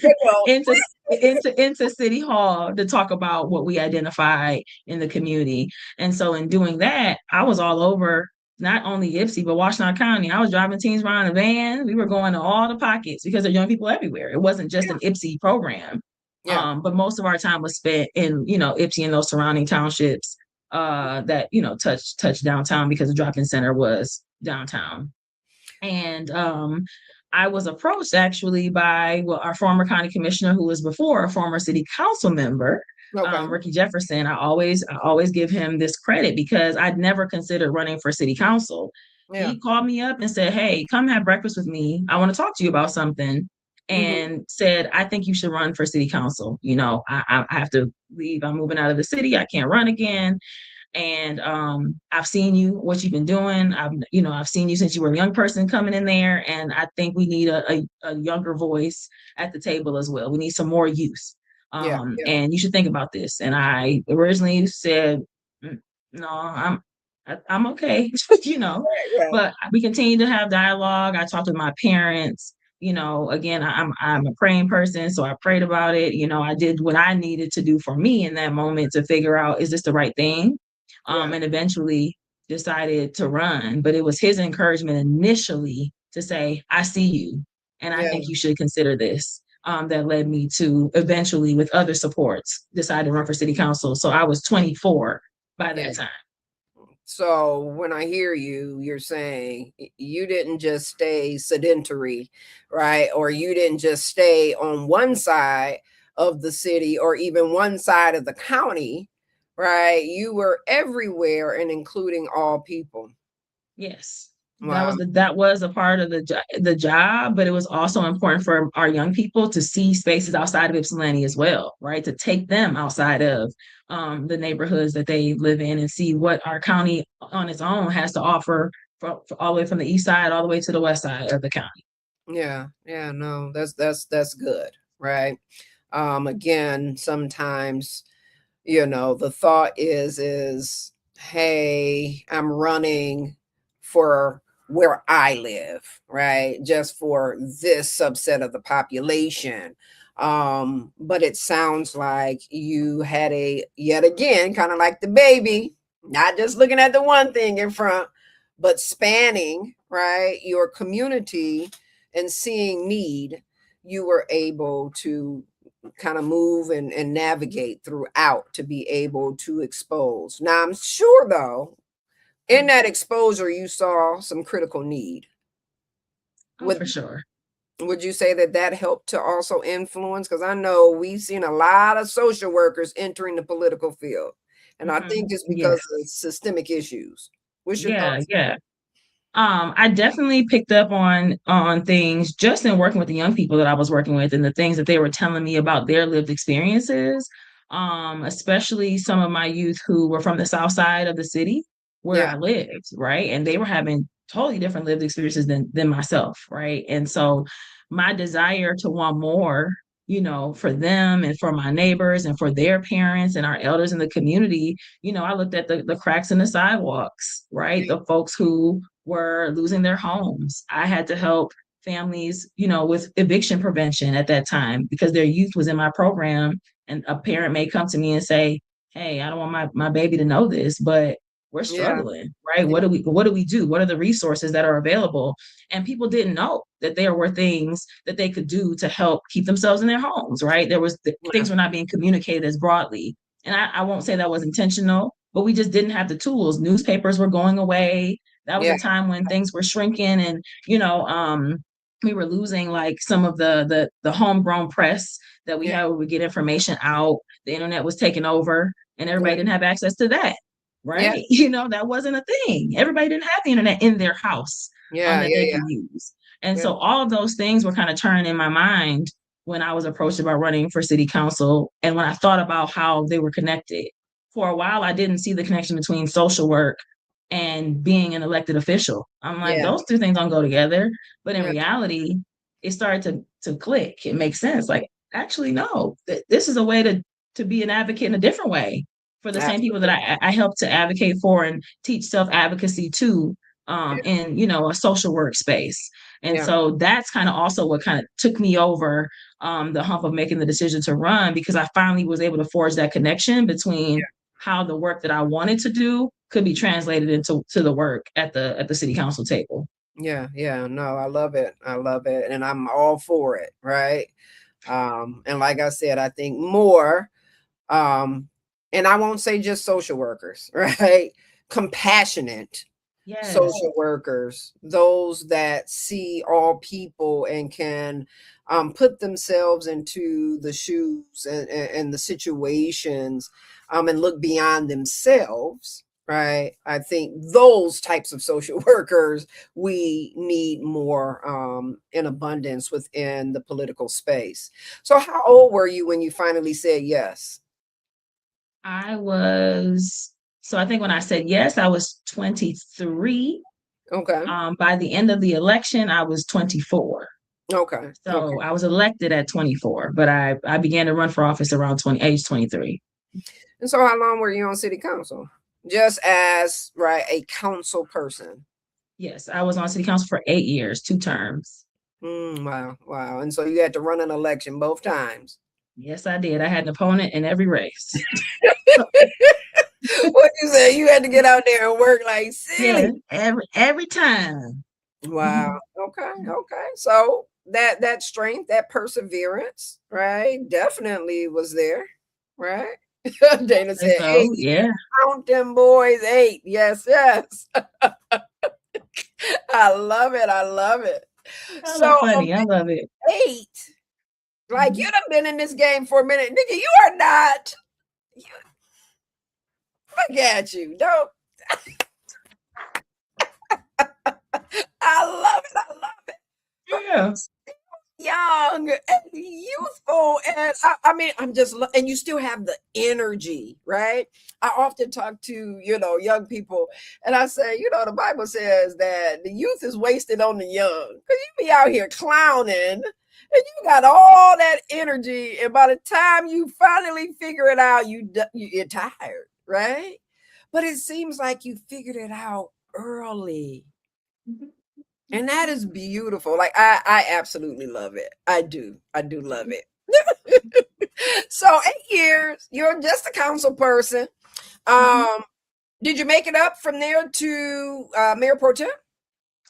into into City Hall to talk about what we identify in the community. And so in doing that, I was all over not only Ypsi but Washtenaw County. I was driving teams around in a van. We were going to all the pockets because there are young people everywhere. It wasn't just Yeah. an Ypsi program, Yeah. but most of our time was spent in Ypsi and those surrounding townships that touch downtown because the drop-in center was downtown. And I was approached actually by our former county commissioner, who was before a former city council member, Okay. Ricky Jefferson. I always give him this credit because I'd never considered running for city council. Yeah. He called me up and said, "Hey, come have breakfast with me. I want to talk to you about something." Mm-hmm. And said, "I think you should run for city council. I have to leave. I'm moving out of the city. I can't run again. And I've seen what you've been doing. I've seen you since you were a young person coming in there, and I think we need a younger voice at the table as well. We need some more youth, Yeah. Yeah. and you should think about this." And I originally said, No, I'm okay," you know. Right. Right. But we continue to have dialogue. I talked with my parents. Again, I'm a praying person, so I prayed about it. I did what I needed to do for me in that moment to figure out, is this the right thing? Yeah. And eventually decided to run. But it was his encouragement initially to say, "I see you, and I Yeah. think you should consider this." That led me to eventually, with other supports, decide to run for city council. So I was 24 by Yeah. that time. So when I hear you, you're saying you didn't just stay sedentary, right? Or you didn't just stay on one side of the city or even one side of the county, right? You were everywhere and including all people. Yes. Wow. That was a part of the job, but it was also important for our young people to see spaces outside of Ypsilanti as well, right? To take them outside of the neighborhoods that they live in and see what our county on its own has to offer, for all the way from the east side all the way to the west side of the county. Yeah. Yeah. No, that's good, right? Again, sometimes the thought is hey, I'm running for where I live, right? Just for this subset of the population. But it sounds like you had a, yet again, kind of like the baby, not just looking at the one thing in front, but spanning, right, your community and seeing need. You were able to kind of move and navigate throughout to be able to expose. Now, I'm sure, though, in that exposure, you saw some critical need. Oh, Would for sure. would you say that that helped to also influence? Because I know we've seen a lot of social workers entering the political field, and I think it's because Yes. of systemic issues. What's your Yeah, thoughts? yeah. I definitely picked up on things just in working with the young people that I was working with, and the things that they were telling me about their lived experiences. Especially some of my youth who were from the south side of the city where Yeah, I lived, right? And they were having totally different lived experiences than myself, right? And so my desire to want more, for them and for my neighbors and for their parents and our elders in the community, I looked at the cracks in the sidewalks, right? The folks who were losing their homes. I had to help families, with eviction prevention at that time because their youth was in my program. And a parent may come to me and say, "Hey, I don't want my baby to know this, but we're Yeah. struggling, right? Yeah. What do we do? What are the resources that are available? And people didn't know that there were things that they could do to help keep themselves in their homes, right? Yeah. Things were not being communicated as broadly. And I won't say that was intentional, but we just didn't have the tools. Newspapers were going away. That was Yeah. a time when things were shrinking, and we were losing like some of the homegrown press that we Yeah. had where we get information out. The internet was taking over, and Yeah. everybody didn't have access to that, Yeah. right? That wasn't a thing. Everybody didn't have the internet in their house Yeah. that Yeah. they Yeah. could use. And Yeah. so all of those things were kind of turning in my mind when I was approached about running for city council, and when I thought about how they were connected. For a while, I didn't see the connection between social work and being an elected official. I'm like, Yeah. those two things don't go together. But in Yeah. reality, it started to click. It makes sense. Like, actually, no, this is a way to be an advocate in a different way for the same people that Absolutely. I help to advocate for and teach self-advocacy to, in a social work space. And Yeah. so that's kind of also what kind of took me over the hump of making the decision to run, because I finally was able to forge that connection between how the work that I wanted to do could be translated into the work at the city council table. Yeah. Yeah. No, I love it. I love it. And I'm all for it. Right. And like I said, I think more, um, and I won't say just social workers, right? Compassionate Yes. social workers, those that see all people and can put themselves into the shoes and the situations and look beyond themselves. Right. I think those types of social workers we need more in abundance within the political space. So, how old were you when you finally said yes? I was, so I think when I said yes, I was 23. Okay. By the end of the election, I was 24. Okay. Okay. So I was elected at 24, but I began to run for office around age 23. And so how long were you on city council? Just as, right, a council person. Yes, I was on city council for 8 years, 2 terms. Wow, wow. And so you had to run an election both times. Yes, I did. I had an opponent in every race. What you say? You had to get out there and work like Yeah, silly. every time. Wow. Okay. Okay. So that strength, that perseverance, right, definitely was there, right? Dana And said, so, "Eight, yeah, count them boys, eight." Yes, yes. I love it. I love it. kind So of funny. I love it. eight. Like, you Mhm. done been in this game for a minute. Nigga, you are not. You, look at you. Don't. I love it. I love it. Yeah. Young and youthful. And I mean, I'm just, and you still have the energy, right? I often talk to, young people, and I say, the Bible says that the youth is wasted on the young. Because you be out here clowning and you got all that energy. And by the time you finally figure it out, you're tired, right? But it seems like you figured it out early. And that is beautiful. Like, I absolutely love it. I do love it. So 8 years, you're just a council person. Mhm. Um, did you make it up from there to Mayor Pro Tem?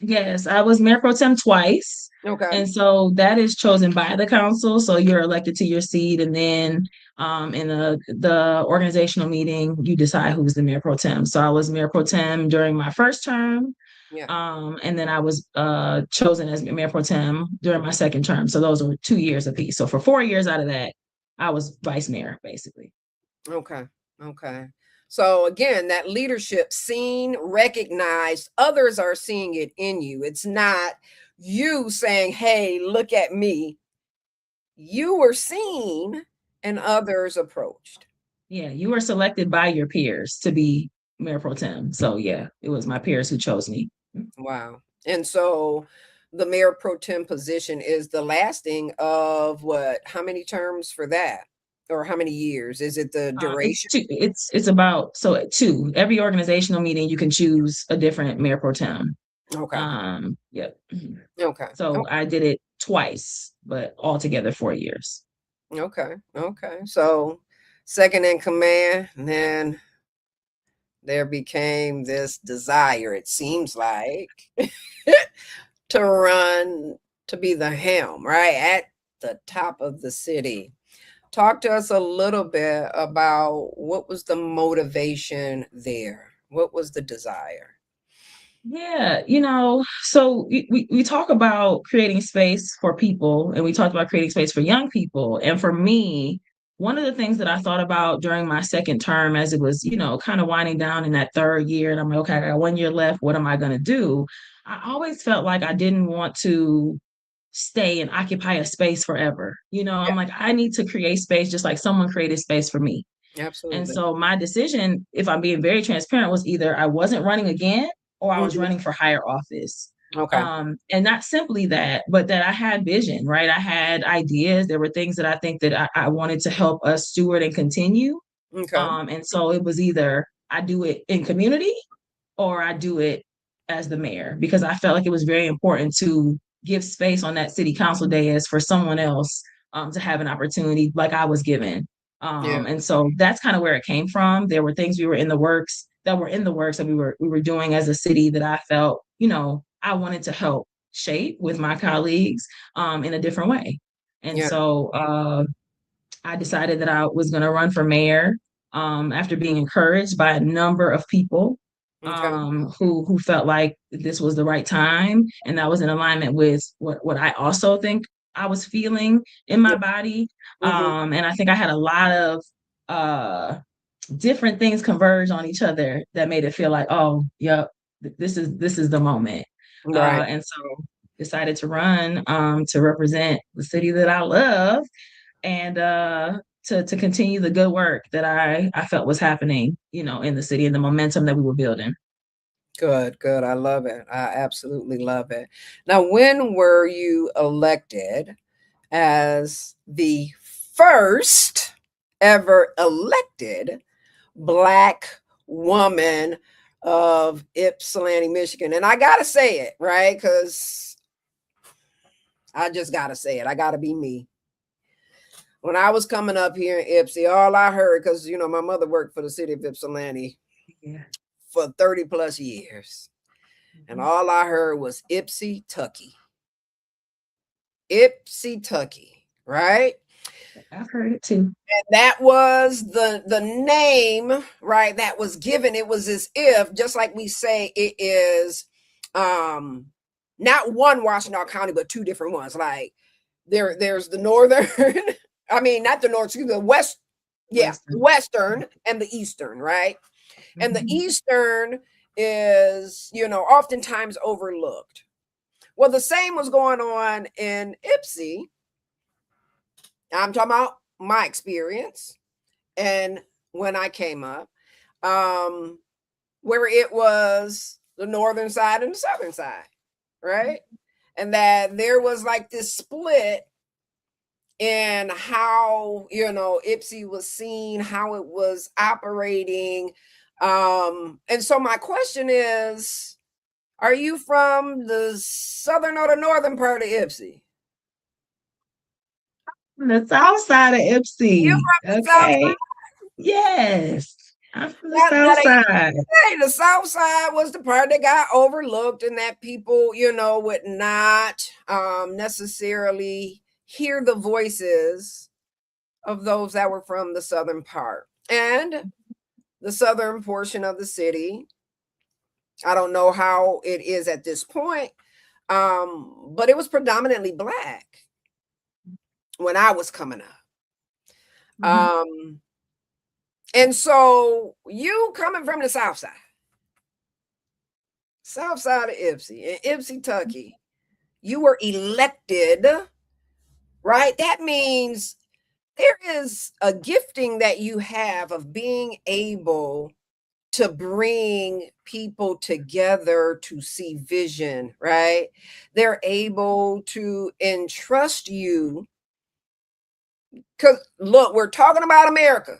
Yes, I was mayor pro tem twice. Okay. And so that is chosen by the council. So you're elected to your seat. And then in the organizational meeting, you decide who's the mayor pro tem. So I was mayor pro tem during my first term. Yeah. And then I was chosen as mayor pro tem during my second term. So those were 2 years apiece. So for 4 years out of that, I was vice mayor, basically. Okay. Okay. So again, that leadership seen, recognized, others are seeing it in you. It's not you saying, "Hey, look at me." You were seen and others approached. Yeah, you were selected by your peers to be mayor pro tem. So yeah, it was my peers who chose me. Wow. And so the mayor pro tem position is the lasting of what? How many terms for that? Or how many years? Is it the It's duration? two. It's about so two. Every organizational meeting, you can choose a different mayor pro tem. Okay. Yep. Mhm. Okay. So I did it twice, but altogether 4 years. Okay. Okay. So second in command, and then there became this desire, it seems like, to run to be the helm, right? At the top of the city. Talk to us a little bit about what was the motivation there? What was the desire? Yeah, so we talk about creating space for people, and we talked about creating space for young people. And for me, one of the things that I thought about during my second term, as it was, kind of winding down in that third year, and I'm like, okay, I got 1 year left. What am I going to do? I always felt like I didn't want to stay and occupy a space forever. Yeah, I'm like, I need to create space just like someone created space for me. And absolutely. so my decision, if I'm being very transparent, was either I wasn't running again or I was Mhm. running for higher office. Okay. And not simply that, but that I had vision, right? I had ideas. There were things that I think that I wanted to help us steward and continue. Okay. And so it was either I do it in community or I do it as the mayor, because I felt like it was very important to give space on that city council day as for someone else to have an opportunity like I was given. Yeah. And so that's kind of where it came from. There were things we were in the works that we were doing as a city that I felt, I wanted to help shape with my colleagues in a different way. And Yeah. so I decided that I was going to run for mayor after being encouraged by a number of people Okay. who felt like this was the right time, and that was in alignment with what I also think I was feeling in my Yeah. body. Mhm. And I think I had a lot of uh, different things converge on each other that made it feel like, oh, yep, this is the moment. Right. And so decided to run to represent the city that I love and to continue the good work that I felt was happening, in the city and the momentum that we were building. Good, good. I love it. I absolutely love it. Now, when were you elected as the first ever elected Black woman of Ypsilanti, Michigan? And I got to say it, right? Because I just got to say it. I got to be me. When I was coming up here in Ypsi, all I heard, because, my mother worked for the city of Ypsilanti Yeah. for 30 plus years. And Mhm. all I heard was Ipsy Tucky. Ipsy Tucky, right? I've heard it too. And that was the name, right? That was given. It was as if, just like we say, it is um not one Washington County, but two different ones. Like there's the northern, I mean, not the north, excuse me, the west, yeah, Western. western and the eastern, right? And the Mhm. eastern is, oftentimes overlooked. Well, the same was going on in Ipsy. I'm talking about my experience and when I came up, um, where it was the northern side and the southern side, right? And that there was like this split in how, Ipsy was seen, how it was operating. And so my question is, are you from the southern or the northern part of Ipsy? From the south side of You Ipsy. from the south Okay. Yes. I'm from the side? Now south they side. say the south side was the part that got overlooked and that people, would not necessarily hear the voices of those that were from the southern part. And the southern portion of the city, I don't know how it is at this point, but it was predominantly Black when I was coming up. Mhm. And so you coming from the south side of Ipsy, in Ipsy, Tucky, you were elected, right? That means there is a gifting that you have of being able to bring people together to see vision, right? They're able to entrust you. Because look, we're talking about America.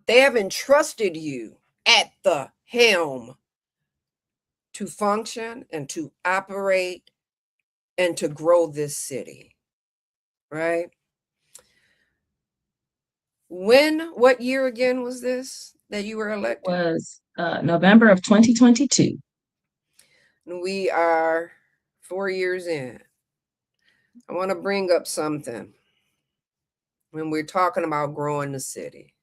They have entrusted you at the helm to function and to operate and to grow this city, right? What year again was this that you were elected? Was November of 2022. We are 4 years in. I want to bring up something when we're talking about growing the city.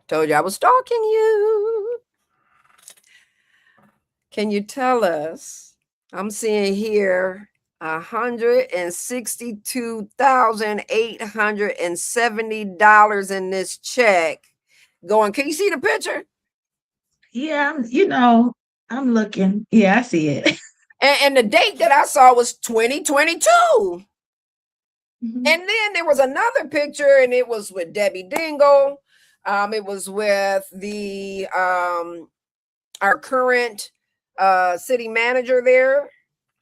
Told you I was stalking you. Can you tell us? I'm seeing here $162,870 in this check going. Can you see the picture? Yeah, I'm looking. Yeah, I see it. And the date that I saw was 2022. Mhm. And then there was another picture, and it was with Debbie Dingle. It was with the our current city manager there,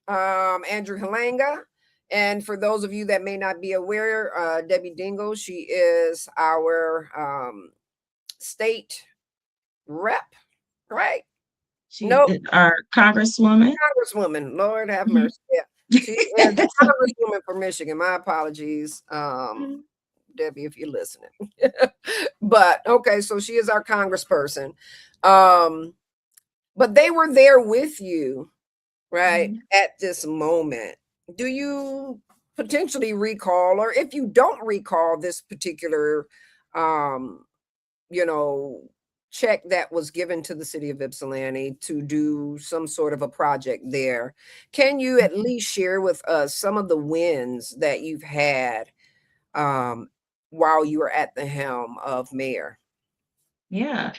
Andrew Halanga. And for those of you that may not be aware, Debbie Dingle, she is our state rep, right? She No, is our congresswoman. Congresswoman. Lord have Mhm. mercy. Yeah, she is the Congresswoman for Michigan. My apologies, Mhm. Debbie, if you're listening. But okay, so she is our congressperson. Um, but they were there with you, right, Mhm. at this moment. Do you potentially recall, or if you don't recall this particular, um, you know, check that was given to the city of Ypsilanti to do some sort of a project there, can you at least share with us some of the wins that you've had um, while you were at the helm of mayor? Yeah.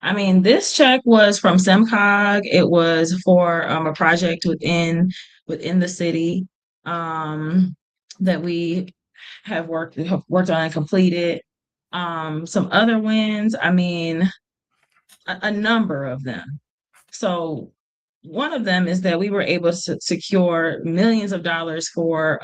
I mean, this check was from SEMCOG. It was for a project within the city um, that we have worked on and completed. Some other wins. I mean, a number of them. So one of them is that we were able to secure millions of dollars for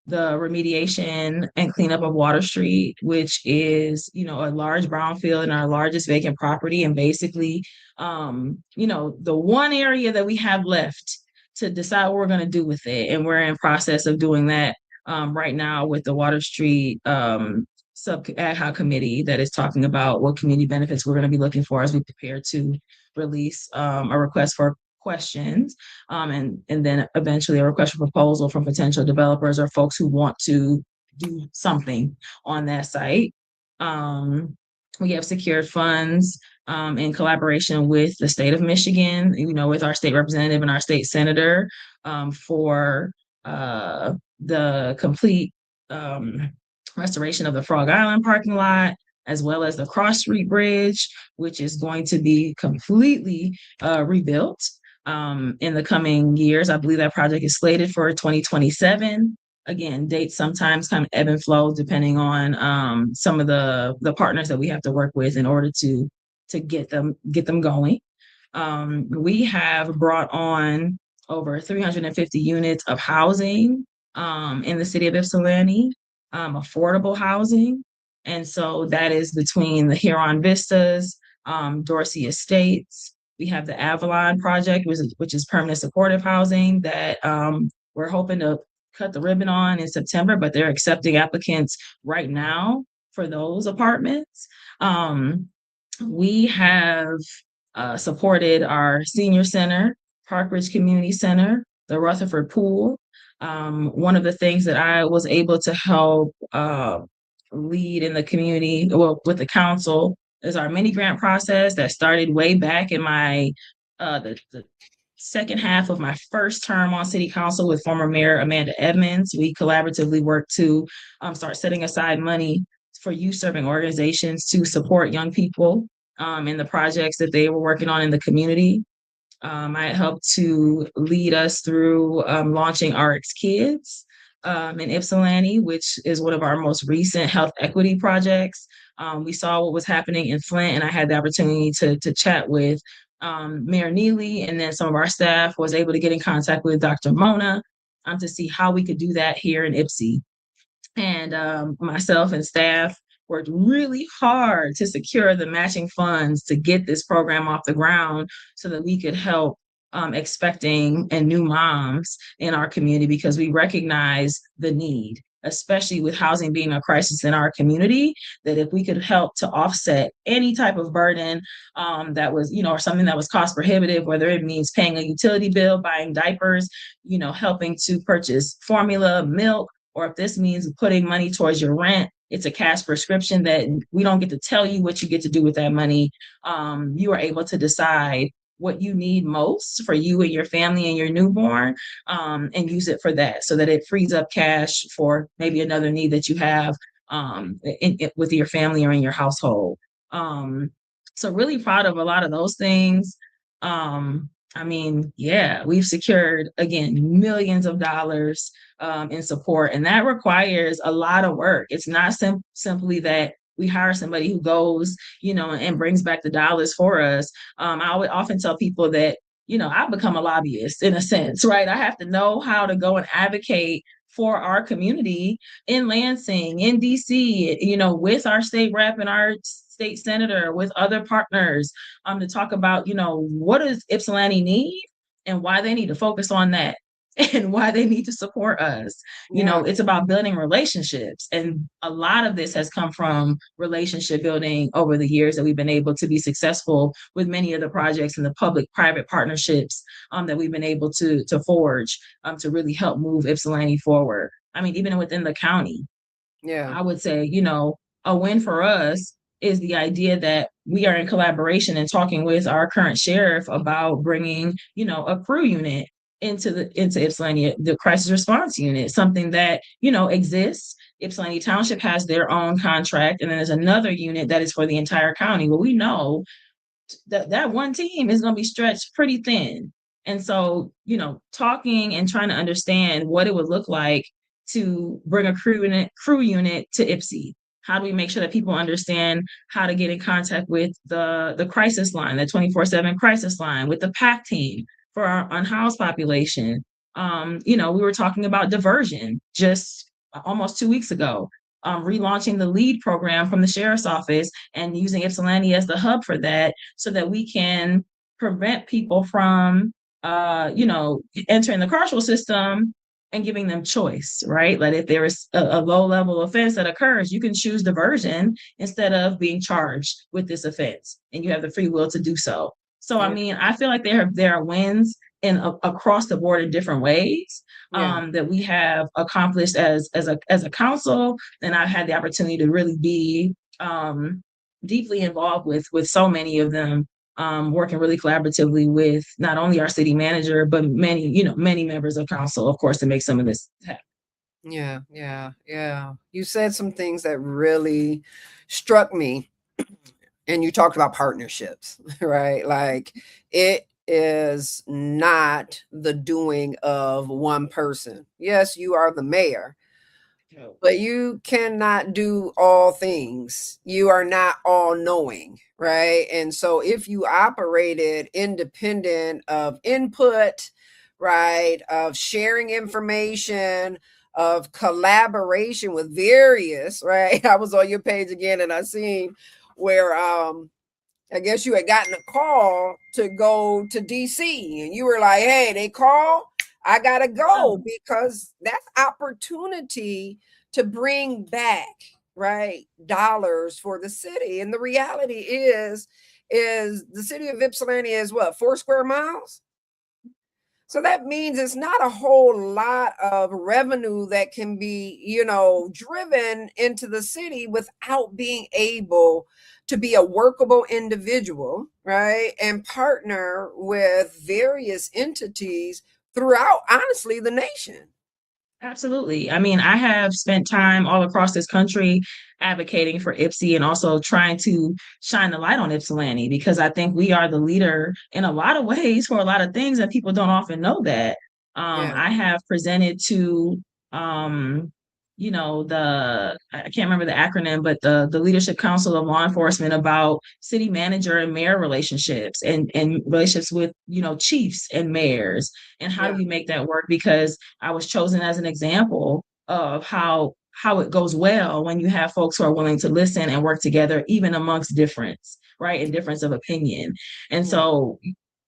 the remediation and cleanup of Water Street, which is, a large brownfield and our largest vacant property. And basically, the one area that we have left to decide what we're going to do with it. And we're in process of doing that right now with the Water Street sub ad hoc committee that is talking about what community benefits we're going to be looking for as we prepare to release a request for questions and then eventually a request for proposal from potential developers or folks who want to do something on that site. We have secured funds in collaboration with the state of Michigan, with our state representative and our state senator for the complete restoration of the Frog Island parking lot, as well as the Cross Street Bridge, which is going to be completely rebuilt in the coming years. I believe that project is slated for 2027. Again, dates sometimes kind of ebb and flow depending on some of the partners that we have to work with in order to get them going. We have brought on over 350 units of housing in the city of Ypsilanti, affordable housing. And so that is between the Huron Vistas, Dorsey Estates. We have the Avalon project, which is permanent supportive housing that we're hoping to cut the ribbon on in September, but they're accepting applicants right now for those apartments. We have supported our senior center, Park Ridge Community Center, the Rutherford Pool. One of the things that I was able to help lead in the community, well, with the council, is our mini grant process that started way back in my the second half of my first term on city council with former mayor Amanda Edmonds. We collaboratively worked to start setting aside money for youth serving organizations to support young people in the projects that they were working on in the community. I helped to lead us through launching RX Kids in Ypsilanti, which is one of our most recent health equity projects. We saw what was happening in Flint, and I had the opportunity to chat with Mayor Neely, and then some of our staff was able to get in contact with Dr. Mona to see how we could do that here in Ypsi. And myself and staff worked really hard to secure the matching funds to get this program off the ground so that we could help expecting and new moms in our community because we recognize the need. especially with housing being a crisis in our community, that if we could help to offset any type of burden that was, or something that was cost prohibitive, whether it means paying a utility bill, buying diapers, helping to purchase formula, milk, or if this means putting money towards your rent, it's a cash prescription that we don't get to tell you what you get to do with that money. You are able to decide what you need most for you and your family and your newborn, and use it for that, so that it frees up cash for maybe another need that you have with your family or in your household. So really proud of a lot of those things. I mean, yeah, we've secured, again, millions of dollars in support, and that requires a lot of work. It's not simply that we hire somebody who goes, and brings back the dollars for us. I would often tell people that, I've become a lobbyist in a sense, right? I have to know how to go and advocate for our community in Lansing, in DC, with our state rep and our state senator, with other partners, to talk about, what does Ypsilanti need and why they need to focus on that and why they need to support us. Yeah. It's about building relationships. And a lot of this has come from relationship building over the years, that we've been able to be successful with many of the projects and the public-private partnerships that we've been able to forge to really help move Ypsilanti forward. I mean, even within the county, Yeah. I would say, a win for us is the idea that we are in collaboration and talking with our current sheriff about bringing, a crew unit into Ypsilanti, the crisis response unit, something that, exists. Ypsilanti Township has their own contract, and then there's another unit that is for the entire county. Well, we know that one team is going to be stretched pretty thin. And so, talking and trying to understand what it would look like to bring a crew unit to Ipsy. How do we make sure that people understand how to get in contact with the crisis line, the 24/7 crisis line, with the PAC team for our unhoused population? We were talking about diversion just almost 2 weeks ago, relaunching the LEAD program from the sheriff's office and using Ypsilanti as the hub for that, so that we can prevent people from, entering the carceral system and giving them choice, right? Like if there is a low level offense that occurs, you can choose diversion instead of being charged with this offense, and you have the free will to do so. So, I Yeah. mean, I feel like there are wins in across the board in different ways Yeah. that we have accomplished as a council, and I've had the opportunity to really be deeply involved with so many of them, working really collaboratively with not only our city manager, but many members of council, of course, to make some of this happen. Yeah. Yeah. Yeah. You said some things that really struck me, and you talked about partnerships, right? Like, it is not the doing of one person. Yes, you are the mayor, but you cannot do all things. You are not all knowing, right? And so if you operated independent of input, right, of sharing information, of collaboration with various, right? I was on your page again, and I seen where I guess you had gotten a call to go to DC, and you were like, hey, they call, I gotta go, because that's opportunity to bring back, right, dollars for the city. And the reality is the city of Ypsilanti is what, 4 square miles? So that means it's not a whole lot of revenue that can be, driven into the city without being able to be a workable individual, right? And partner with various entities throughout, honestly, the nation. Absolutely. I mean, I have spent time all across this country advocating for Ipsy and also trying to shine the light on Ypsilanti, because I think we are the leader in a lot of ways for a lot of things, and people don't often know that. Yeah. I have presented to, I can't remember the acronym, but the Leadership Council of Law Enforcement, about city manager and mayor relationships, and relationships with, chiefs and mayors, and how do Yeah. we make that work? Because I was chosen as an example of how it goes well when you have folks who are willing to listen and work together, even amongst difference, right? And difference of opinion. And Yeah. so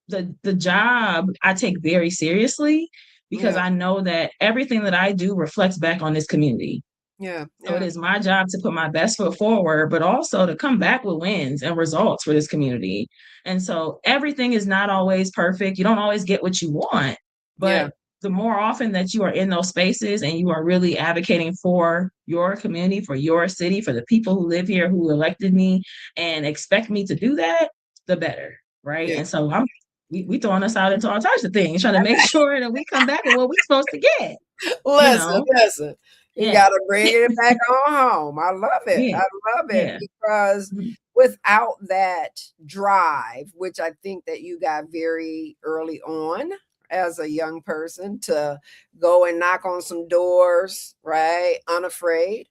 the job I take very seriously, because I know that everything that I do reflects back on this community. Yeah. So it is my job to put my best foot forward, but also to come back with wins and results for this community. And so everything is not always perfect. You don't always get what you want, Yeah. but the more often that you are in those spaces and you are really advocating for your community, for your city, for the people who live here, who elected me and expect me to do that, the better. Right. Yeah. And so we throwing us out into all types of things, trying to make sure that we come back with what we're supposed to get. Listen. You Yeah. got to bring it back on home. I love it. Yeah. I love it Yeah. because without that drive, which I think that you got very early on as a young person to go and knock on some doors, right? Unafraid.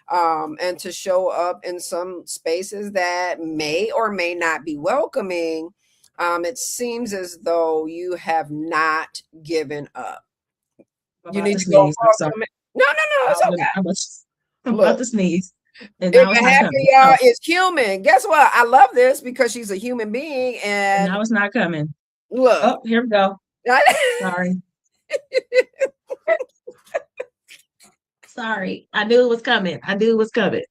And to show up in some spaces that may or may not be welcoming, it seems as though you have not given up. I'm You about need to to go sneeze. I'm sorry. for a minute. No, it's okay. I'm about Look, to sneeze. And now if it's it not happened, coming. y'all, Oh, is human. Guess what? I love this because she's a human being. and And now it's not coming. look, Oh, here we go. I, Sorry. Sorry. I knew it was coming. I knew it was coming.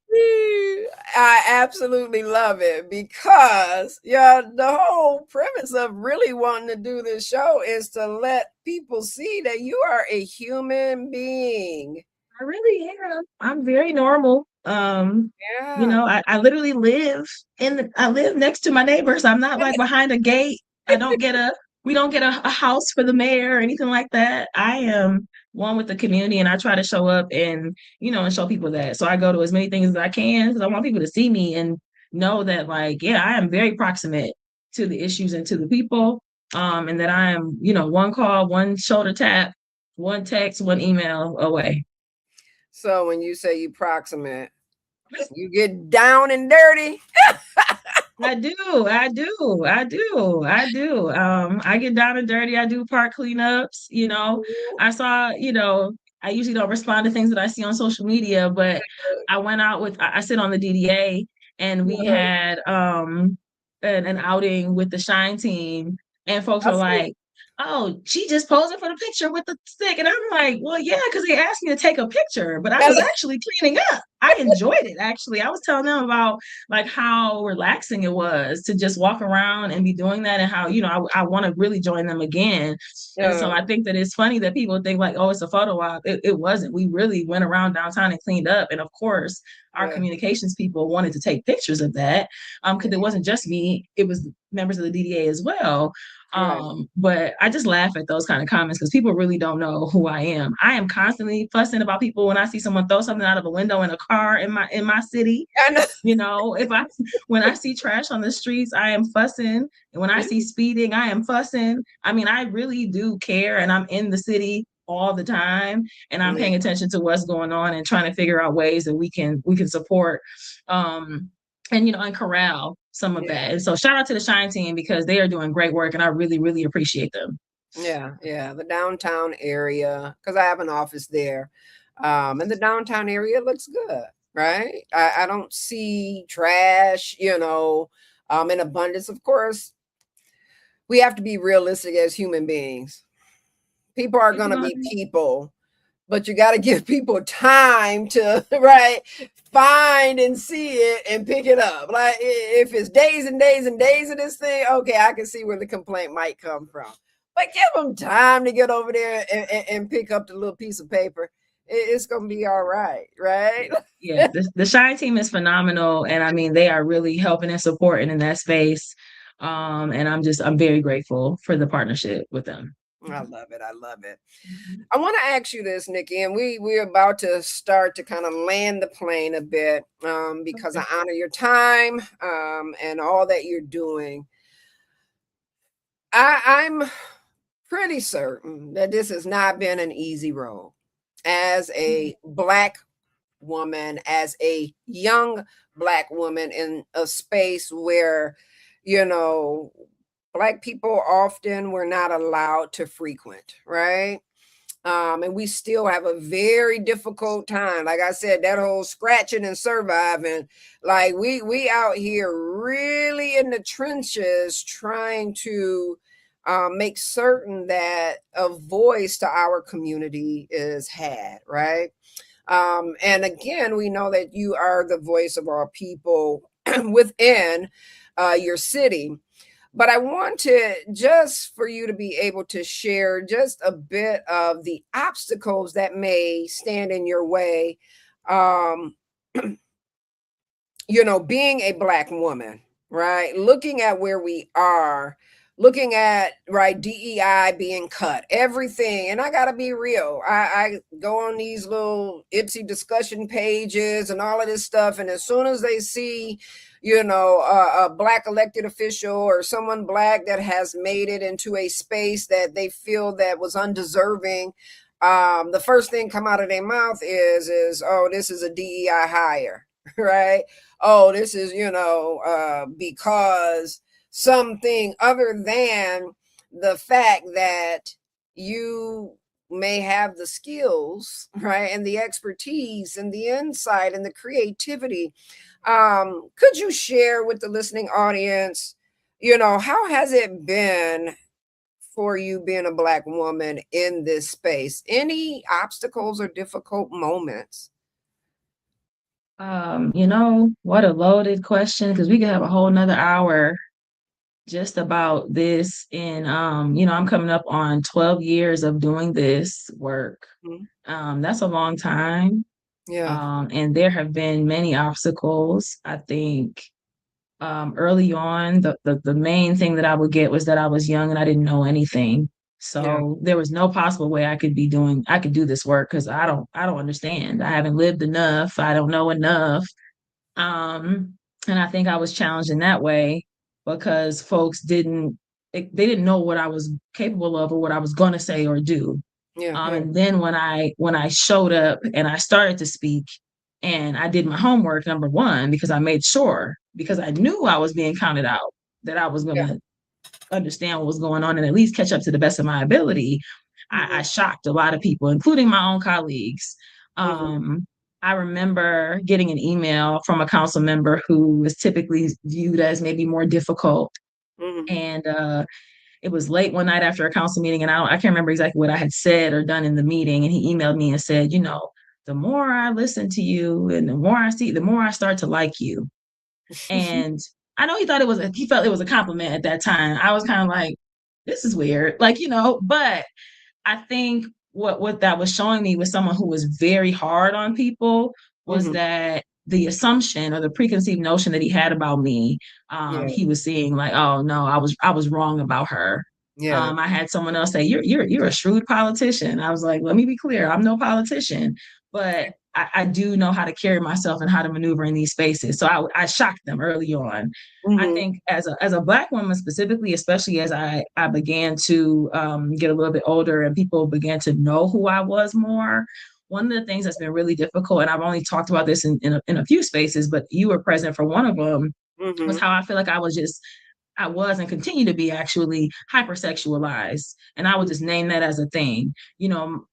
I absolutely love it because yeah, the whole premise of really wanting to do this show is to let people see that you are a human being. I really am. I'm very normal. Yeah. I literally live I live next to my neighbors. I'm not like behind a gate. I don't get a we don't get a house for the mayor or anything like that. I am one with the community and I try to show up and show people that. So I go to as many things as I can because I want people to see me and know that like, yeah, I am very proximate to the issues and to the people. And that I am, one call, one shoulder tap, one text, one email away. So when you say you proximate, you get down and dirty. I do, I do, I do, I do. I get down and dirty. I do park cleanups. I saw, I usually don't respond to things that I see on social media, but I went out I sit on the DDA and we had an outing with the Shine team, and folks I were see. like, "Oh, she just posing for the picture with the stick," and I'm like, "Well, yeah, because they asked me to take a picture, but I was actually cleaning up. I enjoyed it. Actually, I was telling them about like how relaxing it was to just walk around and be doing that, and how I want to really join them again. And so I think that it's funny that people think like, oh, it's a photo op. It wasn't. We really went around downtown and cleaned up, and of course our communications people wanted to take pictures of that because it wasn't just me, it was members of the DDA as well. But I just laugh at those kind of comments because people really don't know who I am. I am constantly fussing about people when I see someone throw something out of a window in a car in my city. I know. When I see trash on the streets, I am fussing. And when I see speeding, I am fussing. I mean, I really do care, and I'm in the city all the time, and I'm paying attention to what's going on and trying to figure out ways that we can support and corral some of that. And so shout out to the Shine team because they are doing great work and I really, really appreciate them. Yeah. The downtown area, because I have an office there. And the downtown area looks good, right? I don't see trash, in abundance. Of course, we have to be realistic as human beings. People are going to be people, but you got to give people time to, right, find and see it and pick it up. Like if it's days and days and days of this thing, okay, I can see where the complaint might come from. But give them time to get over there and pick up the little piece of paper. It's going to be all right, right? Yeah, the Shine team is phenomenal. And I mean, they are really helping and supporting in that space. And I'm very grateful for the partnership with them. I love it. I love it. I want to ask you this, Nikki, and we're about to start to kind of land the plane a bit because I honor your time and all that you're doing. I'm pretty certain that this has not been an easy road as a Black woman, as a young Black woman in a space where, Black people often were not allowed to frequent, right? And we still have a very difficult time. Like I said, that whole scratching and surviving, like we out here really in the trenches trying to make certain that a voice to our community is had, right? And again, we know that you are the voice of our people within your city. But I want to just for you to be able to share just a bit of the obstacles that may stand in your way. Um, being a black woman, right? Looking at where we are, looking at right DEI being cut, everything. And I gotta be real. I go on these little Ipsy discussion pages and all of this stuff, and as soon as they see, a black elected official or someone black that has made it into a space that they feel that was undeserving, the first thing come out of their mouth is oh, this is a DEI hire, right? Oh, this is, because something other than the fact that you may have the skills, right, and the expertise and the insight and the creativity. Could you share with the listening audience, how has it been for you being a black woman in this space? Any obstacles or difficult moments? What a loaded question, because we could have a whole nother hour just about this. And I'm coming up on 12 years of doing this work. Mhm. That's a long time. Yeah, And there have been many obstacles. I think early on, the main thing that I would get was that I was young and I didn't know anything. yeah, So there was no possible way I could do this work, because I don't understand. I haven't lived enough. I don't know enough. And I think I was challenged in that way because folks they didn't know what I was capable of or what I was going to say or do. yeah, yeah, And then when I showed up and I started to speak and I did my homework, number one, because I made sure, because I knew I was being counted out, that I was going yeah. to understand what was going on and at least catch up to the best of my ability. I Mhm, shocked a lot of people, including my own colleagues. mhm, I remember getting an email from a council member who was typically viewed as maybe more difficult. mhm. And it was late one night after a council meeting, and I can't remember exactly what I had said or done in the meeting. And he emailed me and said, the more I listen to you and the more I see, the more I start to like you. And I know he felt it was a compliment at that time. I was kind of like, this is weird. Like, but I think what that was showing me was someone who was very hard on people, was Mhm. that the assumption or the preconceived notion that he had about me, Yeah, he was seeing like, oh no, I was wrong about her. yeah. I had someone else say, you're a shrewd politician. I was like, let me be clear, I'm no politician, but I do know how to carry myself and how to maneuver in these spaces. So I shocked them early on. I Mhm, think as a Black woman specifically, especially as I began to get a little bit older and people began to know who I was more, one of the things that's been really difficult, and I've only talked about this in a few spaces, but you were present for one of them, was mhm. how I feel like I was and continue to be actually hypersexualized. And I would just name that as a thing.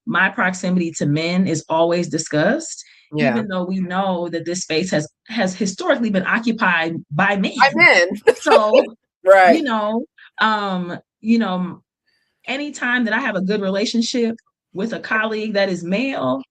My proximity to men is always discussed, Yeah. even though we know that this space has historically been occupied by I'm men. in. So, you Right. know, um, you know, anytime that I have a good relationship with a colleague that is male,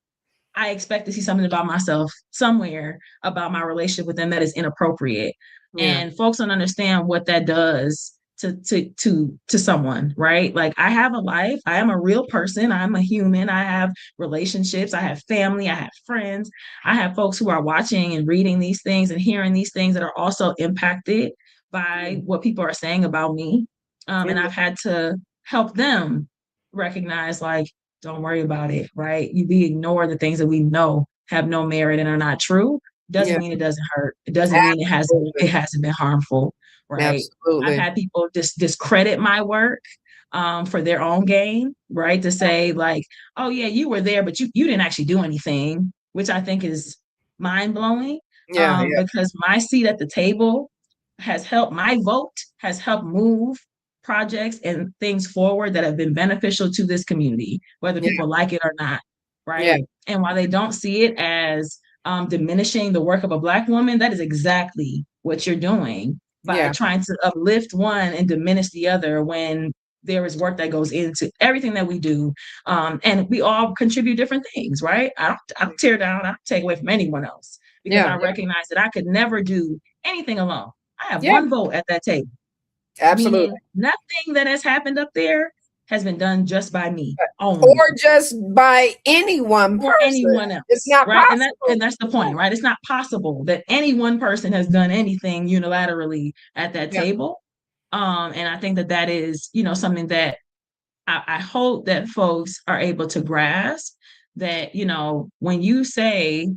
I expect to see something about myself somewhere about my relationship with them that is inappropriate. Yeah. And folks don't understand what that does to someone, right? Like, I have a life, I am a real person, I'm a human, I have relationships, I have family, I have friends, I have folks who are watching and reading these things and hearing these things that are also impacted by Mhm, what people are saying about me. And mhm. I've had to help them recognize, like, don't worry about it, right? We ignore the things that we know have no merit and are not true. Doesn't Yeah, mean it doesn't hurt. It doesn't mean it absolutely. hasn't been harmful, right? I've Absolutely. had people discredit my work for their own gain, right? To say like, oh yeah, you were there, but you didn't actually do anything, which I think is mind blowing, Yeah, yeah, because my seat at the table my vote has helped move projects and things forward that have been beneficial to this community, whether yeah, people like it or not, yeah, right? And while they don't see it as diminishing the work of a Black woman, that is exactly what you're doing by yeah, trying to uplift one and diminish the other, when there is work that goes into everything that we do. And we all contribute different things, right? I don't tear down, I don't take away from anyone else because Yeah. I recognize that I could never do anything alone. I have Yeah. one vote at that table, Absolutely. meaning nothing that has happened up there has been done just by me only Or just by any one or person. anyone It's else, not right? And possible. that's the point, right? It's not possible that any one person has done anything unilaterally at that Yeah. table. And I think that that is, something that I hope that folks are able to grasp that, when you say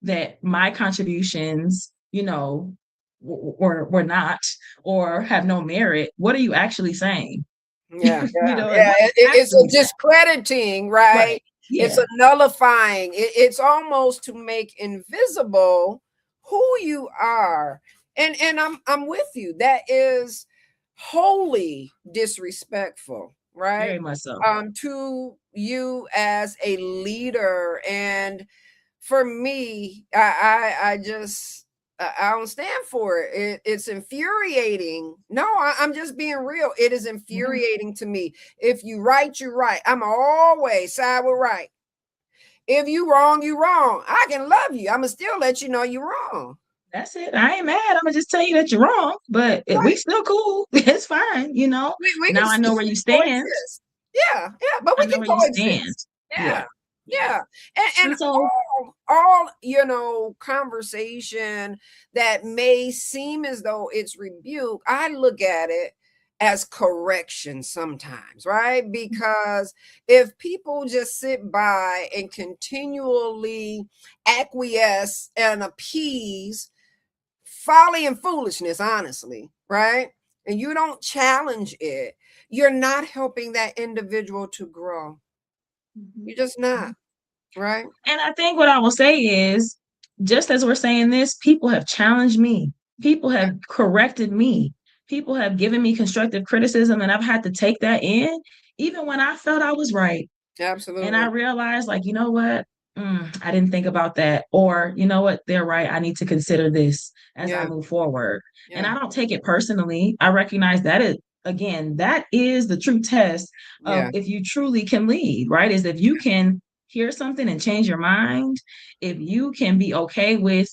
that my contributions, were not or have no merit, what are you actually saying? Yeah, And yeah. what are you It's actually a saying? discrediting, right? Right. It's Yeah. a nullifying. It's almost to make invisible who you are. And I'm with you. That is wholly disrespectful, right? Very much so. To you as a leader. And for me, I just I don't stand for it. It's infuriating. No, I'm just being real. It is Mhm. infuriating to me. If you right, you right. I'm always side with right. If you wrong, you wrong. I can love you. I'ma still let you know you're wrong. That's it. I ain't mad. I'm gonna just tell you that you're wrong, but we Right. still cool. It's fine. We can Now I know where you stand. coexist. Yeah, yeah, but I we know can where you stand. coexist. Yeah. Yeah, Yeah. yeah. And And so all conversation that may seem as though it's rebuke, I look at it as correction sometimes, right? Because if people just sit by and continually acquiesce and appease folly and foolishness, honestly, right? And you don't challenge it, you're not helping that individual to grow. Mhm. You're just not, right? And I think what I will say is, just as we're saying this, people have challenged me. People Yeah, have corrected me. People have given me constructive criticism, and I've had to take that in, even when I felt I was right. And I absolutely. realized, like, you know what? I didn't think about that. Or, you know what? They're right. I need to consider this as I Yeah, move forward. And yeah, I don't take it personally. I recognize that again, that is the true test of yeah, if you truly can lead, right? Is if you can hear something and change your mind, if you can be okay with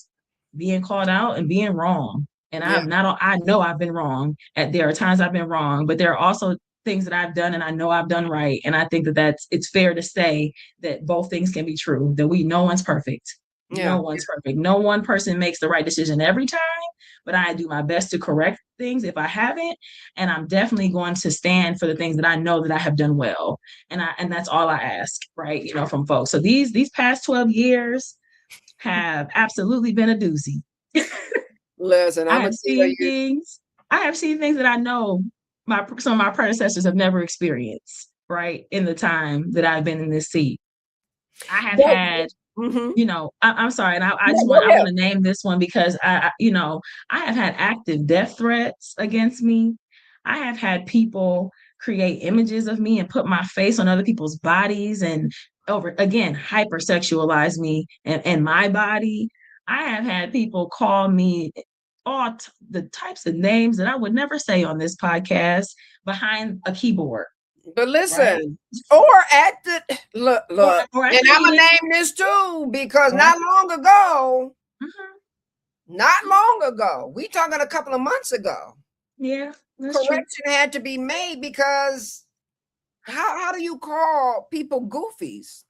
being called out and being wrong. And yeah, I know I've been wrong. There are times I've been wrong, but there are also things that I've done and I know I've done right. And I think that it's fair to say that both things can be true, that no one's perfect. yeah, No one's perfect. No one person makes the right decision every time, but I do my best to correct things if I haven't. And I'm definitely going to stand for the things that I know that I have done well. And that's all I ask, right? From folks. So these past 12 years have absolutely been a doozy. listen, I I'm gonna have tell seen you. things. I have seen things that I know some of my predecessors have never experienced, right? In the time that I've been in this seat. I have But, had, mhm. I'm sorry, and No, go I ahead. want to name this one because I have had active death threats against me. I have had people create images of me and put my face on other people's bodies and over again hypersexualize me and my body. I have had people call me the types of names that I would never say on this podcast behind a keyboard, But right? listen, or at the look, Or at and the I'm gonna meeting, name this too because or at, mhm, not long ago, we talking a couple of months ago, yeah, that's true. correction had to be made because how do you call people goofies?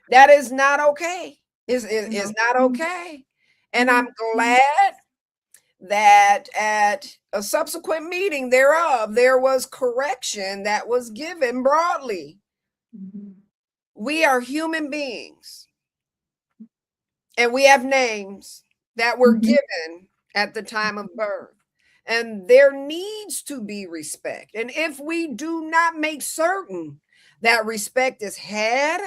That is not okay. It's No. not Mhm, okay. And I'm mhm, mhm, glad that at a subsequent meeting thereof, there was correction that was given broadly. mhm, We are human beings and we have names that were mhm, given at the time of birth. And there needs to be respect. And if we do not make certain that respect is had,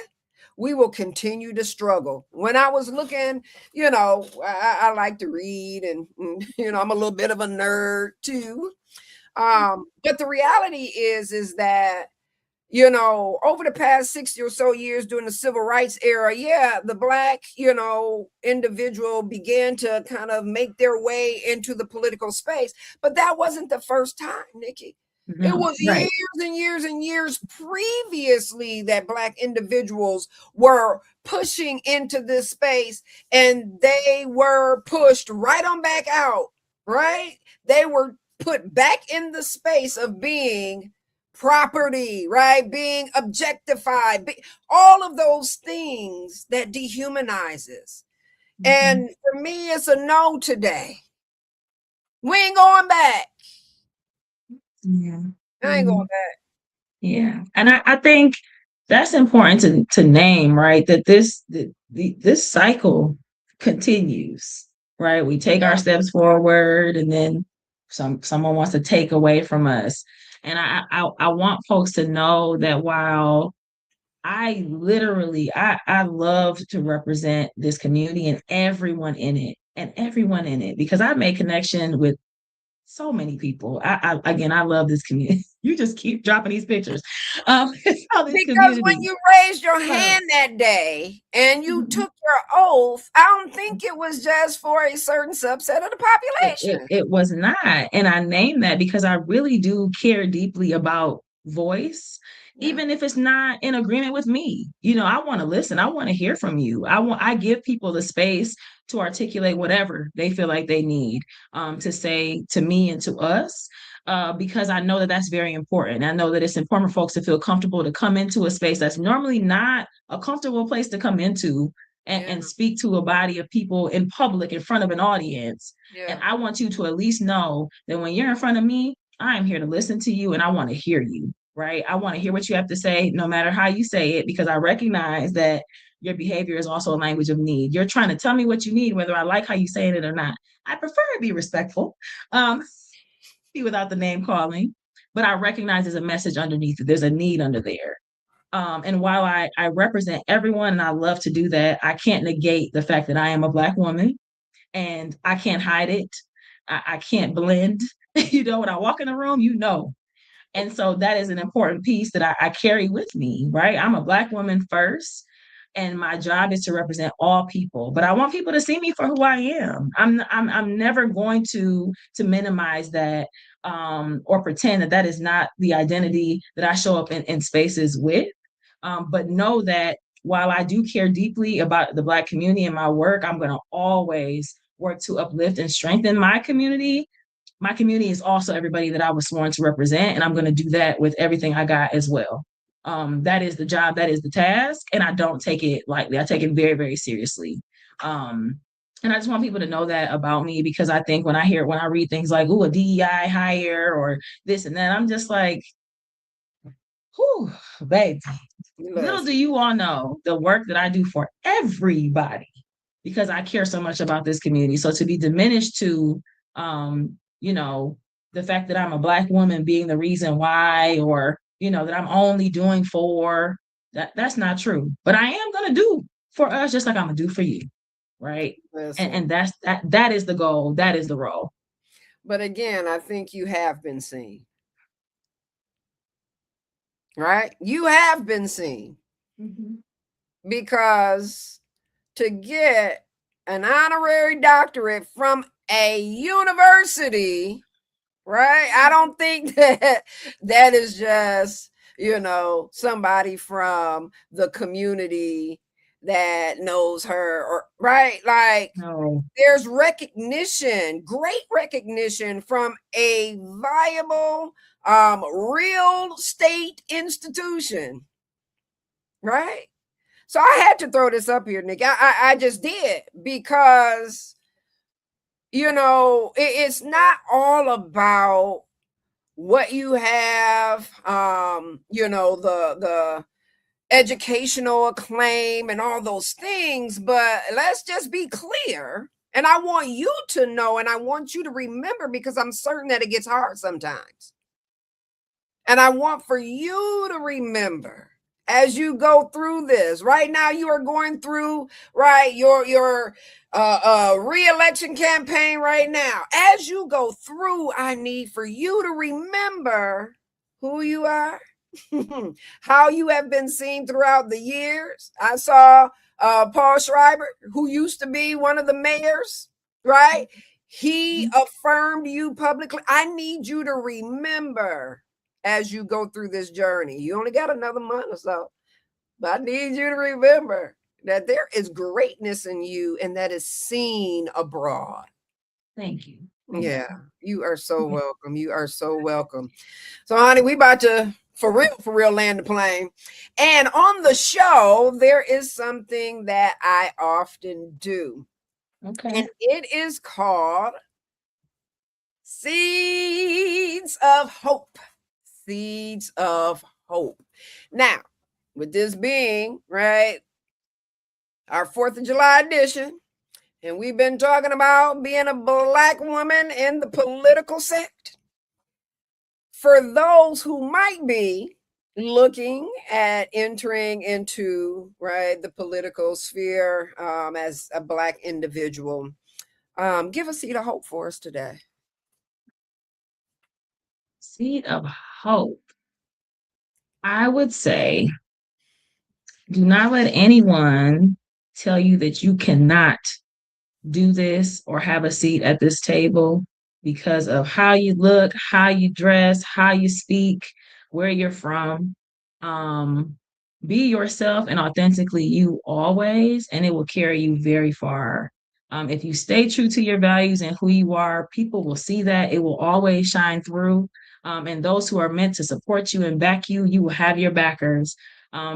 we will continue to struggle. When I was looking, I like to read and I'm a little bit of a nerd too. But the reality is that over the past 60 or so years during the civil rights era, yeah, the black, individual began to kind of make their way into the political space. But that wasn't the first time, Nikki. It was Right. years and years and years previously that Black individuals were pushing into this space, and they were pushed right on back out, right? They were put back in the space of being property, right? Being objectified, all of those things that dehumanizes. And for me, it's a no today. We ain't going back. Yeah. I ain't going back. Yeah. And I think that's important to name, right? That this cycle continues, right? We take our Yeah. steps forward and then someone wants to take away from us. And I want folks to know that while I love to represent this community and everyone in it because I made connection with so many people. Again, I love this community. You just keep dropping these pictures. All this Because when community. you raised your hand that day and you Mhm. took your oath, I don't think it was just for a certain subset of the population. It was not. And I named that because I really do care deeply about voice, Yeah. even if it's not in agreement with me. I want to listen. I want to hear from you. I give people the space to articulate whatever they feel like they need to say to me and to us. Because I know that that's very important. I know that it's important for folks to feel comfortable to come into a space that's normally not a comfortable place to come into Yeah. and speak to a body of people in public in front of an audience. And Yeah. I want you to at least know that when you're in front of me, I am here to listen to you and I want to hear you, right? I want to hear what you have to say, no matter how you say it, because I recognize that your behavior is also a language of need. You're trying to tell me what you need, whether I like how you say it or not. I prefer to be respectful, be without the name calling, but I recognize there's a message underneath it. There's a need under there. And while I represent everyone and I love to do that, I can't negate the fact that I am a Black woman and I can't hide it. I can't blend. When I walk in the room, And so that is an important piece that I carry with me, right? I'm a Black woman first, and my job is to represent all people. But I want people to see me for who I am. I'm never going to minimize that or pretend that that is not the identity that I show up in spaces with. But know that while I do care deeply about the Black community and my work, I'm going to always work to uplift and strengthen my community. My community is also everybody that I was sworn to represent, and I'm going to do that with everything I got as well. That is the job, that is the task, and I don't take it lightly. I take it very, very seriously. And I just want people to know that about me because I think when I read things like, "Ooh, a DEI hire" or this and that, I'm just like, "Whew, baby." Little do you all know the work that I do for everybody because I care so much about this community. So to be diminished to, you know, the fact that I'm a Black woman being the reason why, or, that I'm only doing for that's not true. But I am going to do for us just like I'm going to do for you. Right. And that is the goal. That is the role. But again, I think you have been seen. Right? You have been seen. Mm-hmm. Because to get an honorary doctorate from a university, right? I don't think that is just, somebody from the community that knows her, or right? Like, no. There's recognition, great recognition from a viable real state institution, right? So I had to throw this up here, Nick. I just did because it's not all about what you have, the educational acclaim and all those things, but let's just be clear. And I want you to know, and I want you to remember, because I'm certain that it gets hard sometimes. And I want for you to remember as you go through this. Right now, you are going through your re-election campaign right now. As you go through, I need for you to remember who you are, how you have been seen throughout the years. I saw Paul Schreiber, who used to be one of the mayors, right? He affirmed you publicly. I need you to remember as you go through this journey. You only got another month or so, but I need you to remember that there is greatness in you and that is seen abroad. Thank you. Thank Yeah, you are so you. welcome. You are so welcome. So, honey, we about to for real land the plane. And on the show, there is something that I often do, Okay. and it is called Seeds of Hope. Seeds of Hope. Now, with this being right, our 4th of July edition, and we've been talking about being a Black woman in the political sect. For those who might be looking at entering into right the political sphere as a Black individual, give a seed of hope for us today. Seed of hope. I would say do not let anyone tell you that you cannot do this or have a seat at this table because of how you look, how you dress, how you speak, where you're from. Um, be yourself and authentically you always, and it will carry you very far. If you stay true to your values and who you are, people will see that. It will always shine through. And those who are meant to support you and back you, you will have your backers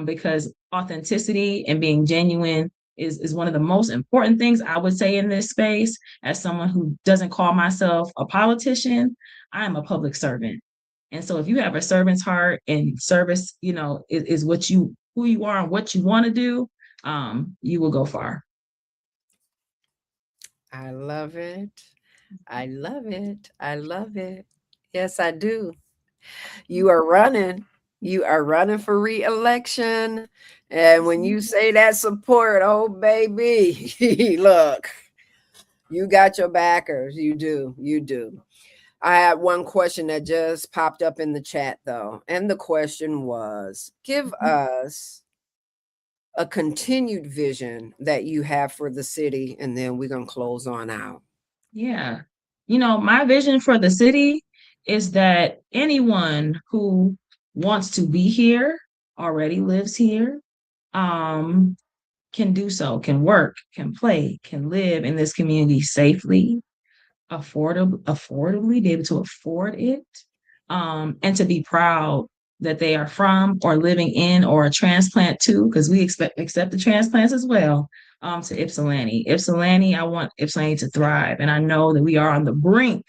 because authenticity and being genuine is one of the most important things I would say in this space. As someone who doesn't call myself a politician, I am a public servant. And so if you have a servant's heart and service, is what you who you are and what you want to do, you will go far. I love it. I love it. I love it. Yes, I do. You are running. You are running for re-election. And when you say that support, oh baby, look, you got your backers. You do. You do. I had one question that just popped up in the chat though. And the question was, give us a continued vision that you have for the city, and then we're going to close on out. Yeah. My vision for the city is that anyone who wants to be here already lives here. Um, can do so, can work, can play, can live in this community safely, affordably, be able to afford it, and to be proud that they are from or living in or a transplant to, because we accept the transplants as well, to Ypsilanti. Ypsilanti, I want Ypsilanti to thrive. And I know that we are on the brink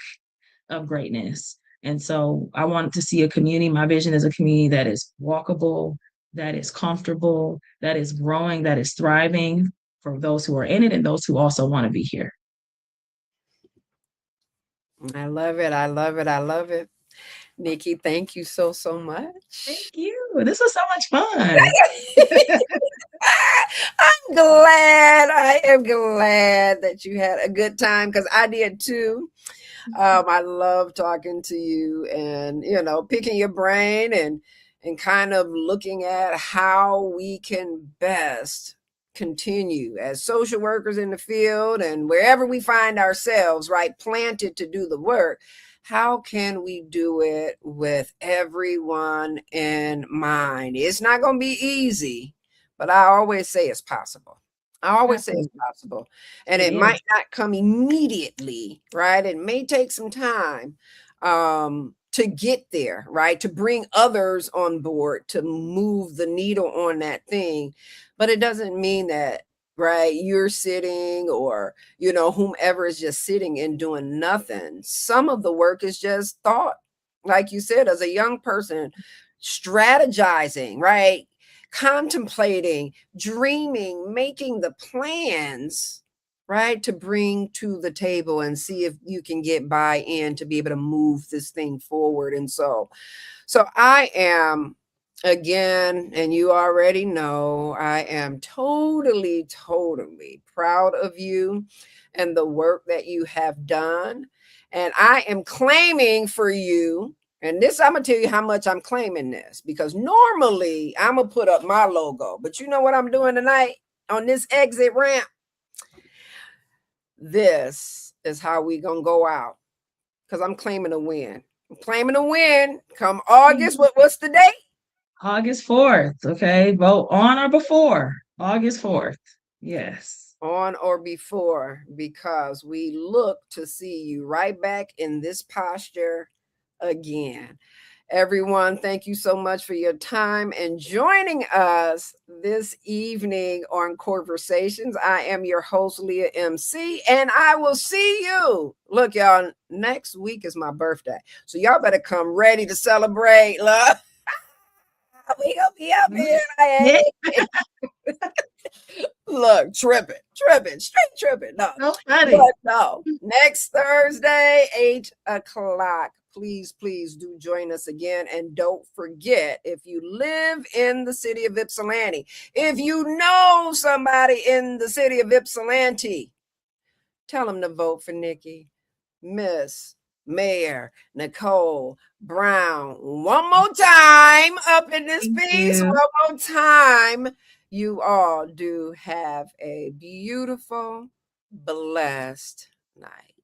of greatness. And so I want to see a community. My vision is a community that is walkable, that is comfortable, that is growing, that is thriving for those who are in it and those who also want to be here. I love it. I love it. I love it. Nikki, thank you so, so Thank much. you. This was so much fun. I'm glad. I am glad that you had a good time because I did too. I love talking to you and picking your brain and kind of looking at how we can best continue as social workers in the field and wherever we find ourselves, right, planted to do the work. How can we do it with everyone in mind? It's not going to be easy, but I always say it's possible. I always say it's Absolutely. possible. And It it is. might not come immediately, right? It may take some time to get there, right? To bring others on board to move the needle on that thing. But it doesn't mean that, right, you're sitting or, whomever is just sitting and doing nothing. Some of the work is just thought, like you said, as a young person, strategizing, right? Contemplating, dreaming, making the plans, right, to bring to the table and see if you can get buy-in to be able to move this thing forward. And so I am, again, and you already know, I am totally, totally proud of you and the work that you have done. And I am claiming for you. And this, I'm going to tell you how much I'm claiming this because normally I'm going to put up my logo. But you know what I'm doing tonight on this exit ramp? This is how we going to go out because I'm claiming a win. claiming a win. Come August, what's the date? August 4th. Okay. Vote on or before August 4th. Yes. On or before, because we look to see you right back in this posture again. Everyone, thank you so much for your time and joining us this evening on COREversations. I am your host, Leah MC, and I will see you. Look, y'all, next week is my birthday. So y'all better come ready to celebrate, love. We gonna be up here. Yeah. Look, straight tripping. No, So funny. but no. Next Thursday, 8 o'clock. Please, please do join us again. And don't forget, if you live in the city of Ypsilanti, if you know somebody in the city of Ypsilanti, tell them to vote for Nikki, Miss Mayor Nicole Brown. One more time up in this Thank piece. you. One more time. You all do have a beautiful, blessed night.